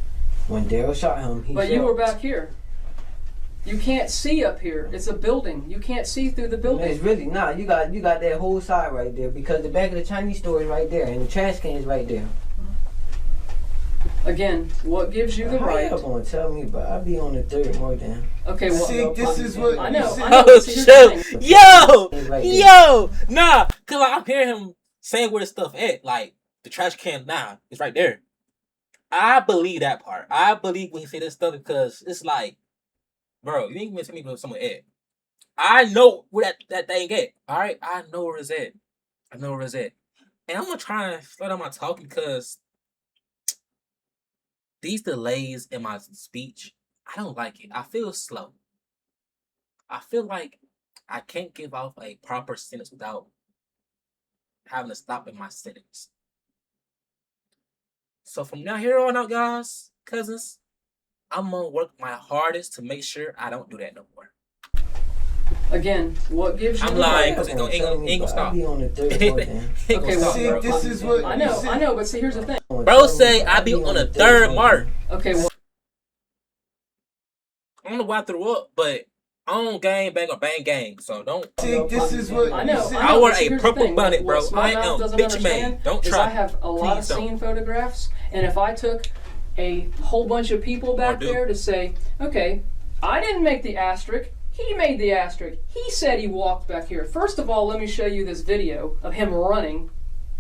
[SPEAKER 5] when Daryl shot him.
[SPEAKER 4] But you were back here. You can't see up here. It's a building. You can't see through the building.
[SPEAKER 5] It's really not. You got that whole side right there because the back of the Chinese store is right there and the trash can is right there.
[SPEAKER 4] Again, what gives you the
[SPEAKER 5] How
[SPEAKER 4] right?
[SPEAKER 5] y'all gonna tell me? But I be on the third more than.
[SPEAKER 4] Okay, well,
[SPEAKER 7] See, this is what
[SPEAKER 4] I know.
[SPEAKER 7] you
[SPEAKER 4] I know.
[SPEAKER 1] Oh,
[SPEAKER 4] but see, here's the thing.
[SPEAKER 1] shit. Yo, nah. Cause like, I'm hearing him saying where the stuff at. Like the trash can, nah, it's right there. I believe that part. I believe when he say this stuff because it's like, bro, you ain't even tell me where someone at. I know where that thing at. All right, I know where it's at. And I'm gonna try and slow down my talk because these delays in my speech, I don't like it. I feel slow. I feel like I can't give off a proper sentence without having to stop in my sentence. So from now here on out, guys, cousins, I'm gonna work my hardest to make sure I don't do that no more.
[SPEAKER 4] Again, what gives you
[SPEAKER 1] I'm
[SPEAKER 4] the
[SPEAKER 1] lying
[SPEAKER 4] right?
[SPEAKER 1] because it ain't gonna stop.
[SPEAKER 5] I be on the third more than.
[SPEAKER 4] Okay, well,
[SPEAKER 7] See, this is what
[SPEAKER 4] I know, but see, here's the thing.
[SPEAKER 1] Bro say I be on the third mark.
[SPEAKER 4] Okay, well,
[SPEAKER 1] I don't know why I threw up, but I don't gang bang or bang gang, so don't.
[SPEAKER 7] See, this is what
[SPEAKER 4] I know.
[SPEAKER 1] I wear
[SPEAKER 4] but see,
[SPEAKER 1] a
[SPEAKER 4] here's the
[SPEAKER 1] purple
[SPEAKER 4] thing.
[SPEAKER 1] bonnet,
[SPEAKER 4] What
[SPEAKER 1] bro.
[SPEAKER 4] Smart
[SPEAKER 1] I
[SPEAKER 4] Mouth
[SPEAKER 1] am
[SPEAKER 4] doesn't
[SPEAKER 1] bitch
[SPEAKER 4] understand
[SPEAKER 1] made. Don't
[SPEAKER 4] is
[SPEAKER 1] try.
[SPEAKER 4] I have a lot of
[SPEAKER 1] Please don't.
[SPEAKER 4] scene photographs, and if I took a whole bunch of people back
[SPEAKER 1] do.
[SPEAKER 4] there to say, okay, I didn't make the asterisk. He made the asterisk. He said he walked back here. First of all, let me show you this video of him running.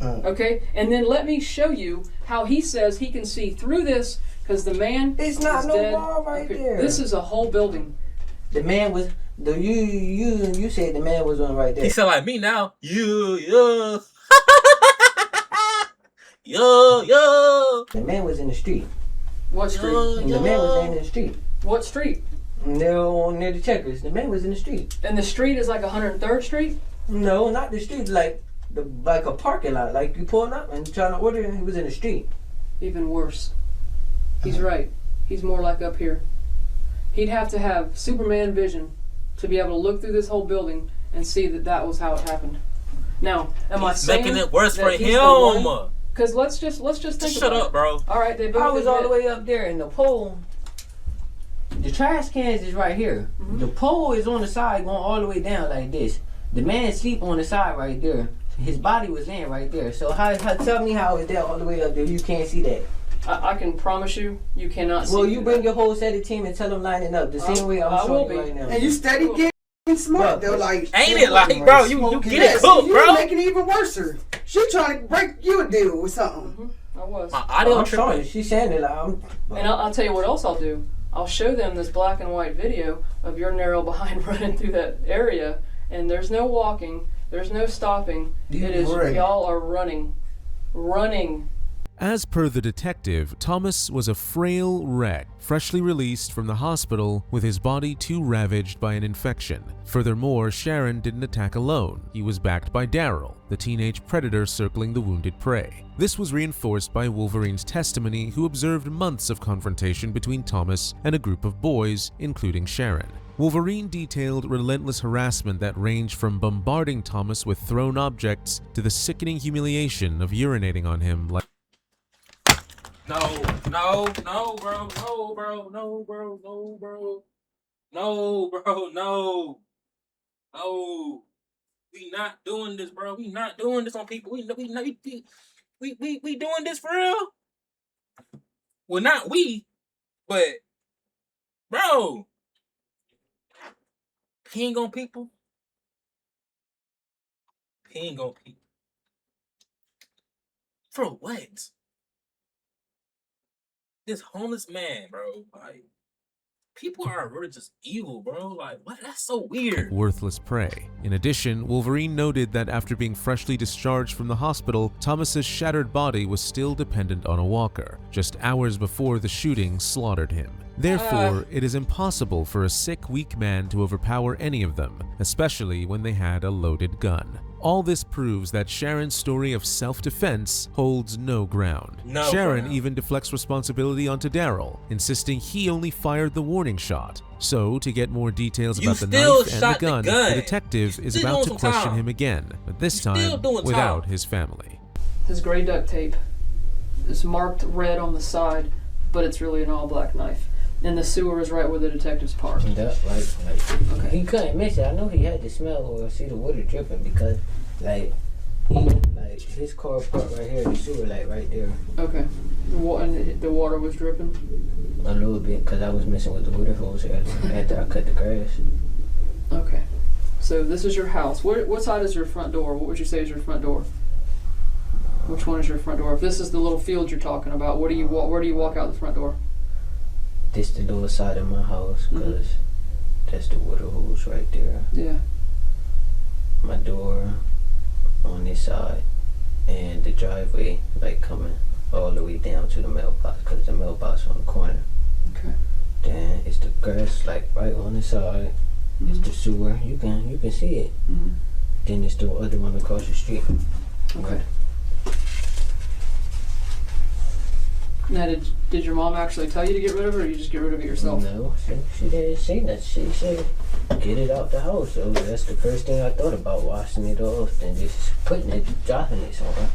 [SPEAKER 4] Okay? And then let me show you how he says he can see through this because the man
[SPEAKER 5] It's not
[SPEAKER 4] is
[SPEAKER 5] no
[SPEAKER 4] dead.
[SPEAKER 5] wall right there.
[SPEAKER 4] This is a whole building.
[SPEAKER 5] The man was you said the man was on right there.
[SPEAKER 1] He sound like me now. Yo.
[SPEAKER 5] The man was in the street.
[SPEAKER 4] What street?
[SPEAKER 5] And the man was in the street.
[SPEAKER 4] What street?
[SPEAKER 5] Near the Checkers. The man was in the street.
[SPEAKER 4] And the street is like 103rd Street?
[SPEAKER 5] No, not the street. Like a parking lot. Like you pulling up and trying to order, and he was in the street.
[SPEAKER 4] Even worse. He's right. He's more like up here. He'd have to have Superman vision to be able to look through this whole building and see that that was how it happened. Now, am I saying
[SPEAKER 1] Making it worse for
[SPEAKER 4] that he's the
[SPEAKER 1] him.
[SPEAKER 4] one? Because let's just think
[SPEAKER 1] Shut
[SPEAKER 4] about
[SPEAKER 1] up, bro.
[SPEAKER 4] it. All right, they both
[SPEAKER 5] I was all the
[SPEAKER 4] admit-
[SPEAKER 5] way up there in the pole. The trash cans is right here. The pole is on the side going all the way down like this. The man sleep on the side right there. His body was laying right there. So how tell me how it's there all the way up there? You can't see that.
[SPEAKER 4] I can promise you cannot see
[SPEAKER 5] Well, you
[SPEAKER 4] through
[SPEAKER 5] bring
[SPEAKER 4] that.
[SPEAKER 5] your whole set of team and tell them line it up the same way
[SPEAKER 4] I
[SPEAKER 5] I'm
[SPEAKER 4] will
[SPEAKER 5] showing
[SPEAKER 4] be.
[SPEAKER 5] you right now.
[SPEAKER 7] And you steady getting
[SPEAKER 2] smart though, like
[SPEAKER 1] ain't it like, bro? You get it cooked, bro.
[SPEAKER 2] You're making it even worse. She trying to break you a deal with something.
[SPEAKER 4] I was.
[SPEAKER 1] My audio
[SPEAKER 5] I'm
[SPEAKER 1] tripping.
[SPEAKER 5] sorry. She's saying it like I'm.
[SPEAKER 4] And I'll tell you what else I'll do. I'll show them this black and white video of your narrow behind running through that area, and there's no walking, there's no stopping. It is y'all are running.
[SPEAKER 3] As per the detective, Thomas was a frail wreck, freshly released from the hospital with his body too ravaged by an infection. Furthermore, Sharon didn't attack alone. He was backed by Daryl, the teenage predator circling the wounded prey. This was reinforced by Wolverine's testimony, who observed months of confrontation between Thomas and a group of boys, including Sharon. Wolverine detailed relentless harassment that ranged from bombarding Thomas with thrown objects to the sickening humiliation of urinating on him like
[SPEAKER 1] No, bro, no, bro, no. We not doing this, bro. We not doing this on people. We doing this for real. Well, not we, but bro, peeing on people. For what? This homeless man, bro. Like, people are really just evil, bro. Like, what? That's so weird.
[SPEAKER 3] Worthless prey. In addition, Wolverine noted that after being freshly discharged from the hospital, Thomas's shattered body was still dependent on a walker, just hours before the shooting slaughtered him. Therefore, it is impossible for a sick, weak man to overpower any of them, especially when they had a loaded gun. All this proves that Sharon's story of self-defense holds no ground. Sharon even deflects responsibility onto Daryl, insisting he only fired the warning shot. So, to get more details about the knife and the gun, the detective is about to question him again, but this time without his family.
[SPEAKER 4] His gray duct tape is marked red on the side, but it's really an all-black knife. And the sewer is right where the detective's parked.
[SPEAKER 5] Yeah, okay. He couldn't miss it. I know he had to smell or see the water dripping because, his car parked right here, the sewer right there.
[SPEAKER 4] Okay. The water was dripping?
[SPEAKER 5] A little bit, because I was messing with the water hose after I cut the grass.
[SPEAKER 4] Okay. So this is your house. What side is your front door? What would you say is your front door? Which one is your front door? If this is the little field you're talking about, where do you walk out the front door?
[SPEAKER 5] This the lower side of my house, because that's the water hose right there.
[SPEAKER 4] Yeah.
[SPEAKER 5] My door on this side, and the driveway coming all the way down to the mailbox, because the mailbox on the corner.
[SPEAKER 4] Okay.
[SPEAKER 5] Then it's the grass right on the side. It's the sewer. You can see it. Then it's the other one across the street.
[SPEAKER 4] Okay. Now, did your mom actually tell you to get rid of it, or you just get rid of it yourself?
[SPEAKER 5] No, she didn't say that. She said, get it out the house. So that's the first thing I thought about, washing it off and just putting it, dropping it somewhere.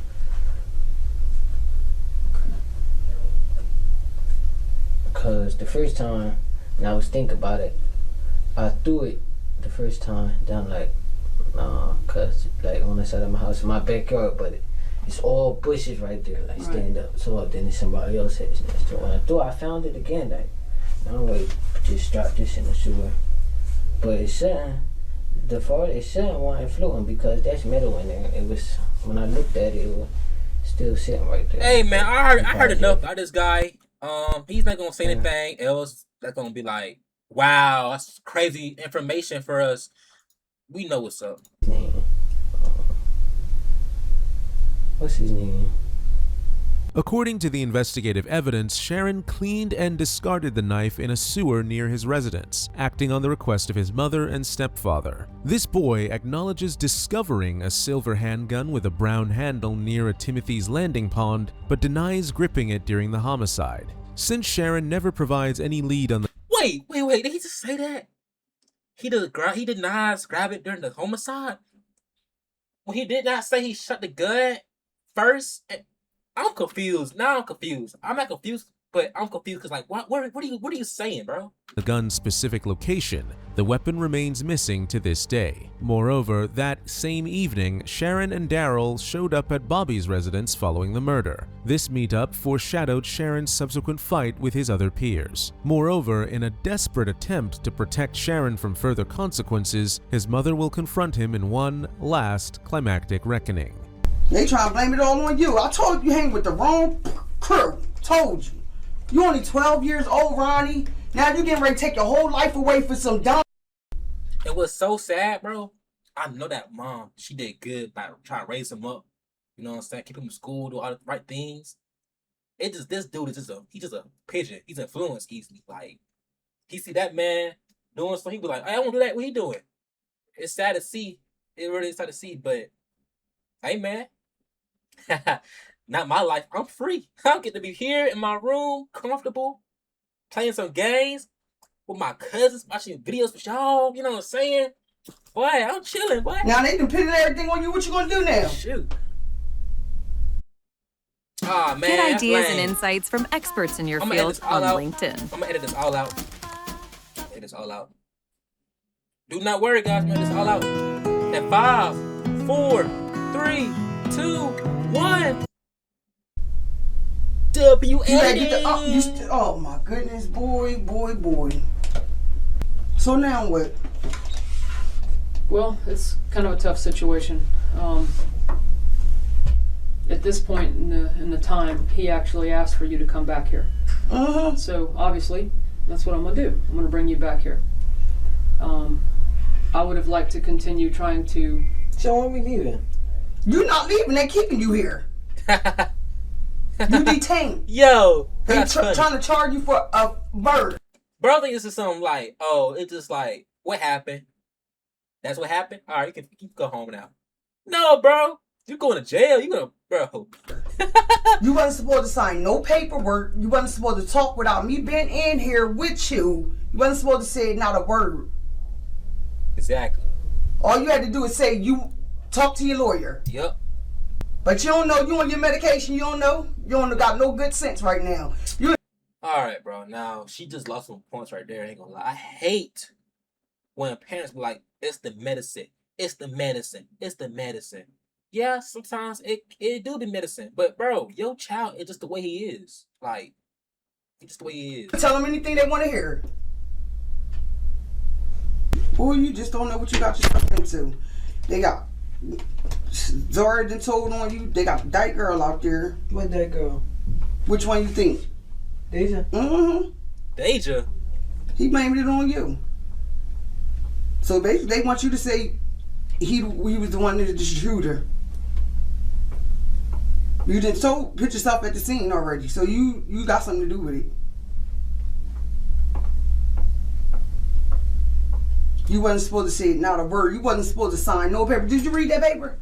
[SPEAKER 5] Because the first time, and I was thinking about it, I threw it the first time down because on the side of my house, in my backyard, but it's all bushes right there, stand up. So then somebody else had it. So when I threw, I found it again. I'm going to just drop this in the sewer. But it's sitting, wasn't floating because that's metal in there. It was, when I looked at it, it was still sitting right there.
[SPEAKER 1] Hey man, I heard enough about this guy. He's not gonna say anything else that's gonna be like, wow, that's crazy information for us. We know what's up.
[SPEAKER 5] What's his name?
[SPEAKER 3] According to the investigative evidence, Sharon cleaned and discarded the knife in a sewer near his residence, acting on the request of his mother and stepfather. This boy acknowledges discovering a silver handgun with a brown handle near a Timothy's Landing pond, but denies gripping it during the homicide. Since Sharon never provides any lead on the—
[SPEAKER 1] Wait, did he just say that? He did not grab it during the homicide? Well, he did not say he shot the gun first? I'm confused. Now I'm confused. I'm not confused. But I'm confused because, like, what are you saying, bro?
[SPEAKER 3] The gun's specific location, the weapon remains missing to this day. Moreover, that same evening, Sharon and Daryl showed up at Bobby's residence following the murder. This meetup foreshadowed Sharon's subsequent fight with his other peers. Moreover, in a desperate attempt to protect Sharon from further consequences, his mother will confront him in one last climactic reckoning.
[SPEAKER 2] They try to blame it all on you. I told you hang with the wrong crew. Told you. You only 12 years old, Ronnie. Now you getting ready to take your whole life away for some dumb.
[SPEAKER 1] It was so sad, bro. I know that mom, she did good by trying to raise him up. You know what I'm saying? Keep him in school, do all the right things. This dude is he's just a pigeon. He's influenced easily. Like, he see that man doing something, he be like, hey, I won't do that. What he doing? It's sad to see. It really is sad to see, but hey, man. Not my life. I'm free. I get to be here in my room, comfortable, playing some games with my cousins, watching videos with y'all. You know what I'm saying? Boy, I'm chilling, boy.
[SPEAKER 2] Now they depending everything on you. What you gonna do now?
[SPEAKER 1] Shoot. Ah, man.
[SPEAKER 9] Get ideas and insights from experts in your field on LinkedIn.
[SPEAKER 1] I'm gonna edit this all out. Edit this all out. Do not worry, guys. Man, this all out. At 5, 4, 3, 2, 1.
[SPEAKER 2] Oh my goodness, boy. So now what?
[SPEAKER 4] Well, it's kind of a tough situation. At this point in the time, he actually asked for you to come back here. So obviously, that's what I'm gonna do. I'm gonna bring you back here. I would have liked to continue trying to.
[SPEAKER 5] So when we leaving?
[SPEAKER 2] You're not leaving. They're keeping you here. You detained.
[SPEAKER 1] Yo,
[SPEAKER 2] they trying to charge you for a murder.
[SPEAKER 1] Bro, I think this is something like, oh, it's just like, what happened? That's what happened? All right, you can go home now. No, bro. You going to jail. You gonna, bro.
[SPEAKER 2] You wasn't supposed to sign no paperwork. You wasn't supposed to talk without me being in here with you. You wasn't supposed to say not a word.
[SPEAKER 1] Exactly.
[SPEAKER 2] All you had to do is say you talk to your lawyer.
[SPEAKER 1] Yep.
[SPEAKER 2] But you don't know. You on your medication. You don't know. You don't got no good sense right now.
[SPEAKER 1] All right, bro. Now, she just lost some points right there. I ain't gonna lie. I hate when parents be like, it's the medicine. It's the medicine. It's the medicine. Yeah, sometimes it do be medicine. But, bro, your child is just the way he is. Like, it's just the way he is.
[SPEAKER 2] Tell them anything they want to hear. Boy, you just don't know what you got yourself into. They got Zara done told on you. They got that girl out there.
[SPEAKER 5] What that girl?
[SPEAKER 2] Which one you think?
[SPEAKER 5] Deja?
[SPEAKER 1] Deja?
[SPEAKER 2] He blamed it on you. So basically, they want you to say he was the one that did the shooter. You didn't put yourself at the scene already, so you got something to do with it. You wasn't supposed to say not a word. You wasn't supposed to sign no paper. Did you read that paper?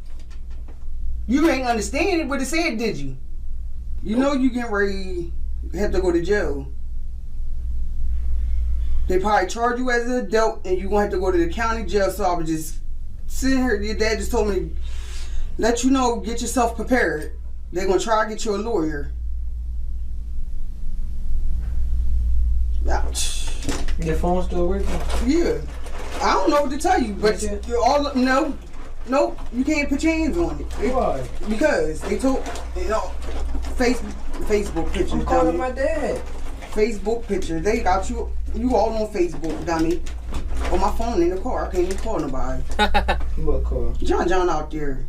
[SPEAKER 2] You ain't understand what it said, did you? You know you getting ready to have to go to jail. They probably charge you as an adult and you gonna have to go to the county jail. So I was just sitting here. Your dad just told me, let you know, get yourself prepared. They're gonna try to get you a lawyer.
[SPEAKER 5] Your phone still working?
[SPEAKER 2] Yeah. I don't know what to tell you, but you're all no, you can't put your hands on it.
[SPEAKER 5] Why?
[SPEAKER 2] Because they told Facebook pictures.
[SPEAKER 5] I'm calling my dad.
[SPEAKER 2] Facebook pictures. They got you all on Facebook, dummy. On my phone in the car. I can't even call nobody.
[SPEAKER 5] What car?
[SPEAKER 2] John out there.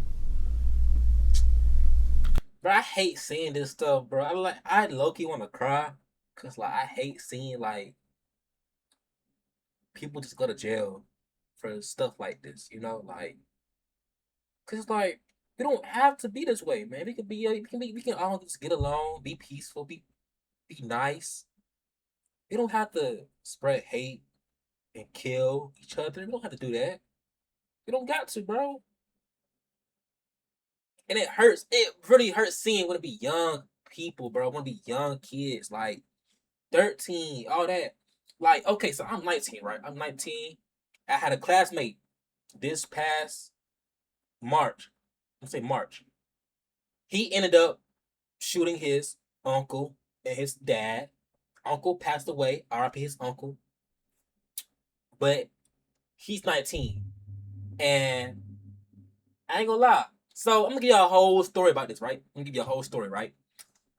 [SPEAKER 1] Bro, I hate seeing this stuff, bro. I low-key want to cry. Because, like, I hate seeing, like, people just go to jail for stuff like this, you know? Like, because, like, we don't have to be this way, man. We can all just get along, be peaceful, be nice. We don't have to spread hate and kill each other. We don't have to do that. We don't got to, bro. And it hurts. It really hurts seeing when it be young people, bro. When it be young kids, like 13, all that. Like, okay, so I'm 19, right? I'm 19. I had a classmate this past March. Let's say March. He ended up shooting his uncle and his dad. Uncle passed away. R.I.P. his uncle. But he's 19. And I ain't gonna lie. So I'm gonna give y'all a whole story about this, right? I'm gonna give you a whole story, right?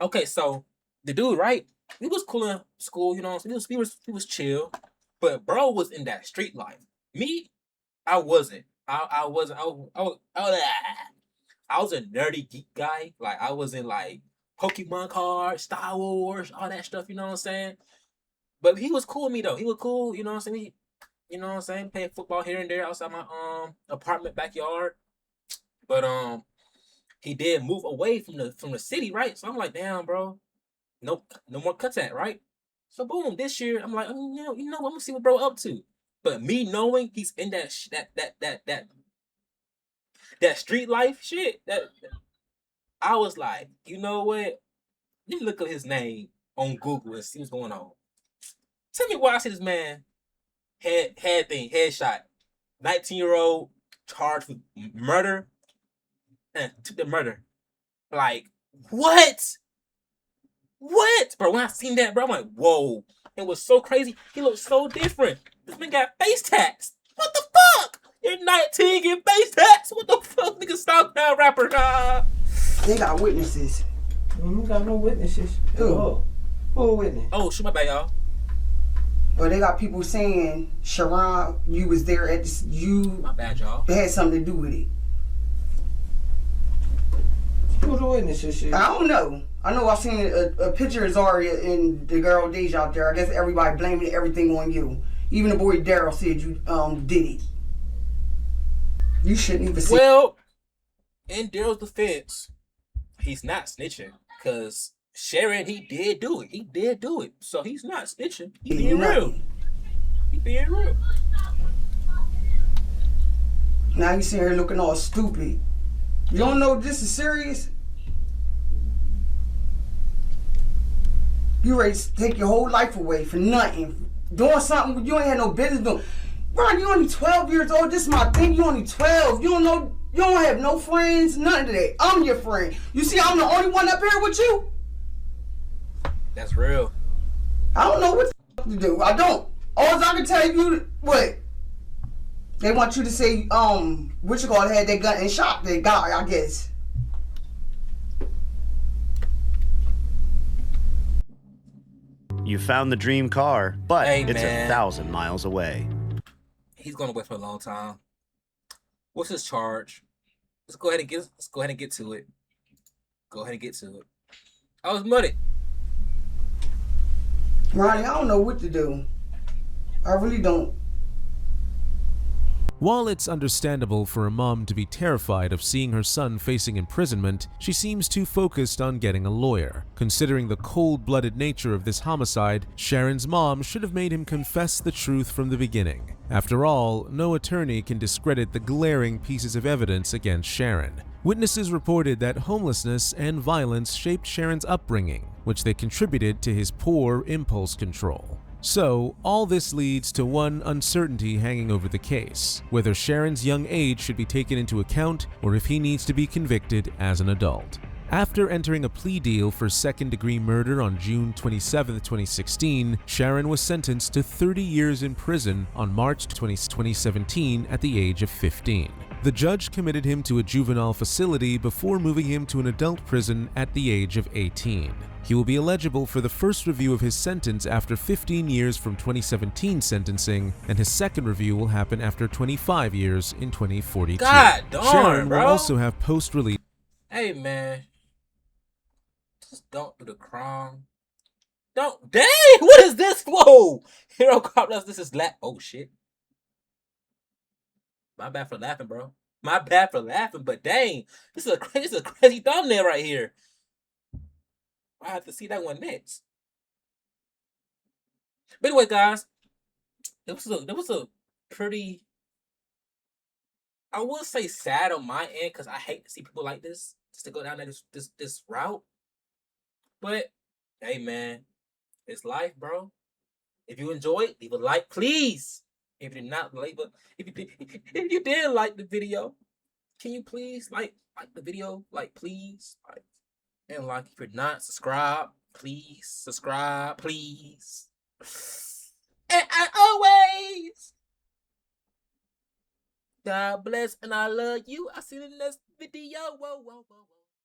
[SPEAKER 1] Okay, so the dude, right? We was cool in school, you know what I'm saying? He was chill. But bro was in that street life. Me, I wasn't. I wasn't. I was a nerdy geek guy. Like I was in like Pokemon cards, Star Wars, all that stuff, you know what I'm saying? But he was cool with me though. He was cool, you know what I'm saying? You know what I'm saying? Playing football here and there outside my apartment backyard. But he did move away from the city, right? So I'm like, damn, bro, no more contact, right? So boom, this year I'm like, you know, I'm gonna see what bro up to. But me knowing he's in that street life shit, that I was like, you know what? Let me look up his name on Google and see what's going on. Tell me why I see this man headshot, 19-year-old charged with murder and took the murder. Like, what? What? Bro, when I seen that, bro, I'm like, whoa. It was so crazy. He looked so different. This man got face tats. What the fuck? You're 19 getting face tats? What the fuck? Nigga, stop that rapper.
[SPEAKER 2] They got witnesses.
[SPEAKER 5] We got no witnesses.
[SPEAKER 2] Who?
[SPEAKER 5] Who witness?
[SPEAKER 1] Oh, shit, my bad, y'all.
[SPEAKER 2] But they got people saying, Sharon, you was there at this,
[SPEAKER 1] My bad, y'all.
[SPEAKER 2] had something to do with it.
[SPEAKER 5] Who the witnesses?
[SPEAKER 2] I don't know. I know I seen a picture of Zaria and the girl Deja out there. I guess everybody blaming everything on you. Even the boy Daryl said you did it. You shouldn't even say.
[SPEAKER 1] Well, in Daryl's defense, he's not snitching because Sharon, he did do it. He did do it. So he's not snitching. He being real. He being real.
[SPEAKER 2] Now you sitting here looking all stupid. You don't know this is serious? You ready to take your whole life away for nothing. Doing something you ain't had no business doing. Ron, you only 12 years old. This is my thing. You only 12. You don't know. You don't have no friends. None of that. I'm your friend. You see, I'm the only one up here with you.
[SPEAKER 1] That's real.
[SPEAKER 2] I don't know what to do. I don't. All I can tell you, what? They want you to say, what you call it, had that gun and shot that guy, I guess.
[SPEAKER 10] You found the dream car, but
[SPEAKER 1] hey,
[SPEAKER 10] it's
[SPEAKER 1] man.
[SPEAKER 10] 1,000 miles away.
[SPEAKER 1] He's gonna wait for a long time. What's his charge? Let's go ahead and get to it. Go ahead and get to it. I was muddy.
[SPEAKER 2] Ronnie, I don't know what to do. I really don't.
[SPEAKER 3] While it's understandable for a mom to be terrified of seeing her son facing imprisonment, she seems too focused on getting a lawyer. Considering the cold-blooded nature of this homicide, Sharon's mom should have made him confess the truth from the beginning. After all, no attorney can discredit the glaring pieces of evidence against Sharon. Witnesses reported that homelessness and violence shaped Sharon's upbringing, which they contributed to his poor impulse control. So, all this leads to one uncertainty hanging over the case: whether Sharon's young age should be taken into account or if he needs to be convicted as an adult. After entering a plea deal for second-degree murder on June 27, 2016, Sharon was sentenced to 30 years in prison on March 20, 2017 at the age of 15. The judge committed him to a juvenile facility before moving him to an adult prison at the age of 18. He will be eligible for the first review of his sentence after 15 years from 2017 sentencing, and his second review will happen after 25 years in 2042.
[SPEAKER 1] God darn,
[SPEAKER 3] Sharon
[SPEAKER 1] bro.
[SPEAKER 3] will also have post-release.
[SPEAKER 1] Hey, man. Just don't do the crime. Don't. Dang! What is this? Whoa! Hero Cop does this is oh shit. My bad for laughing, bro. My bad for laughing, but dang, this is a crazy thumbnail right here. I have to see that one next. But anyway, guys, it was a pretty, I would say, sad on my end because I hate to see people like this just to go down this route. But hey, man, it's life, bro. If you enjoyed, leave a like, please. If you did not like, if you did like the video, can you please like the video, like please, like, and like if you're not, subscribe. Please subscribe, please. And as always, God bless and I love you. I'll see you in the next video. Whoa, whoa, whoa, whoa.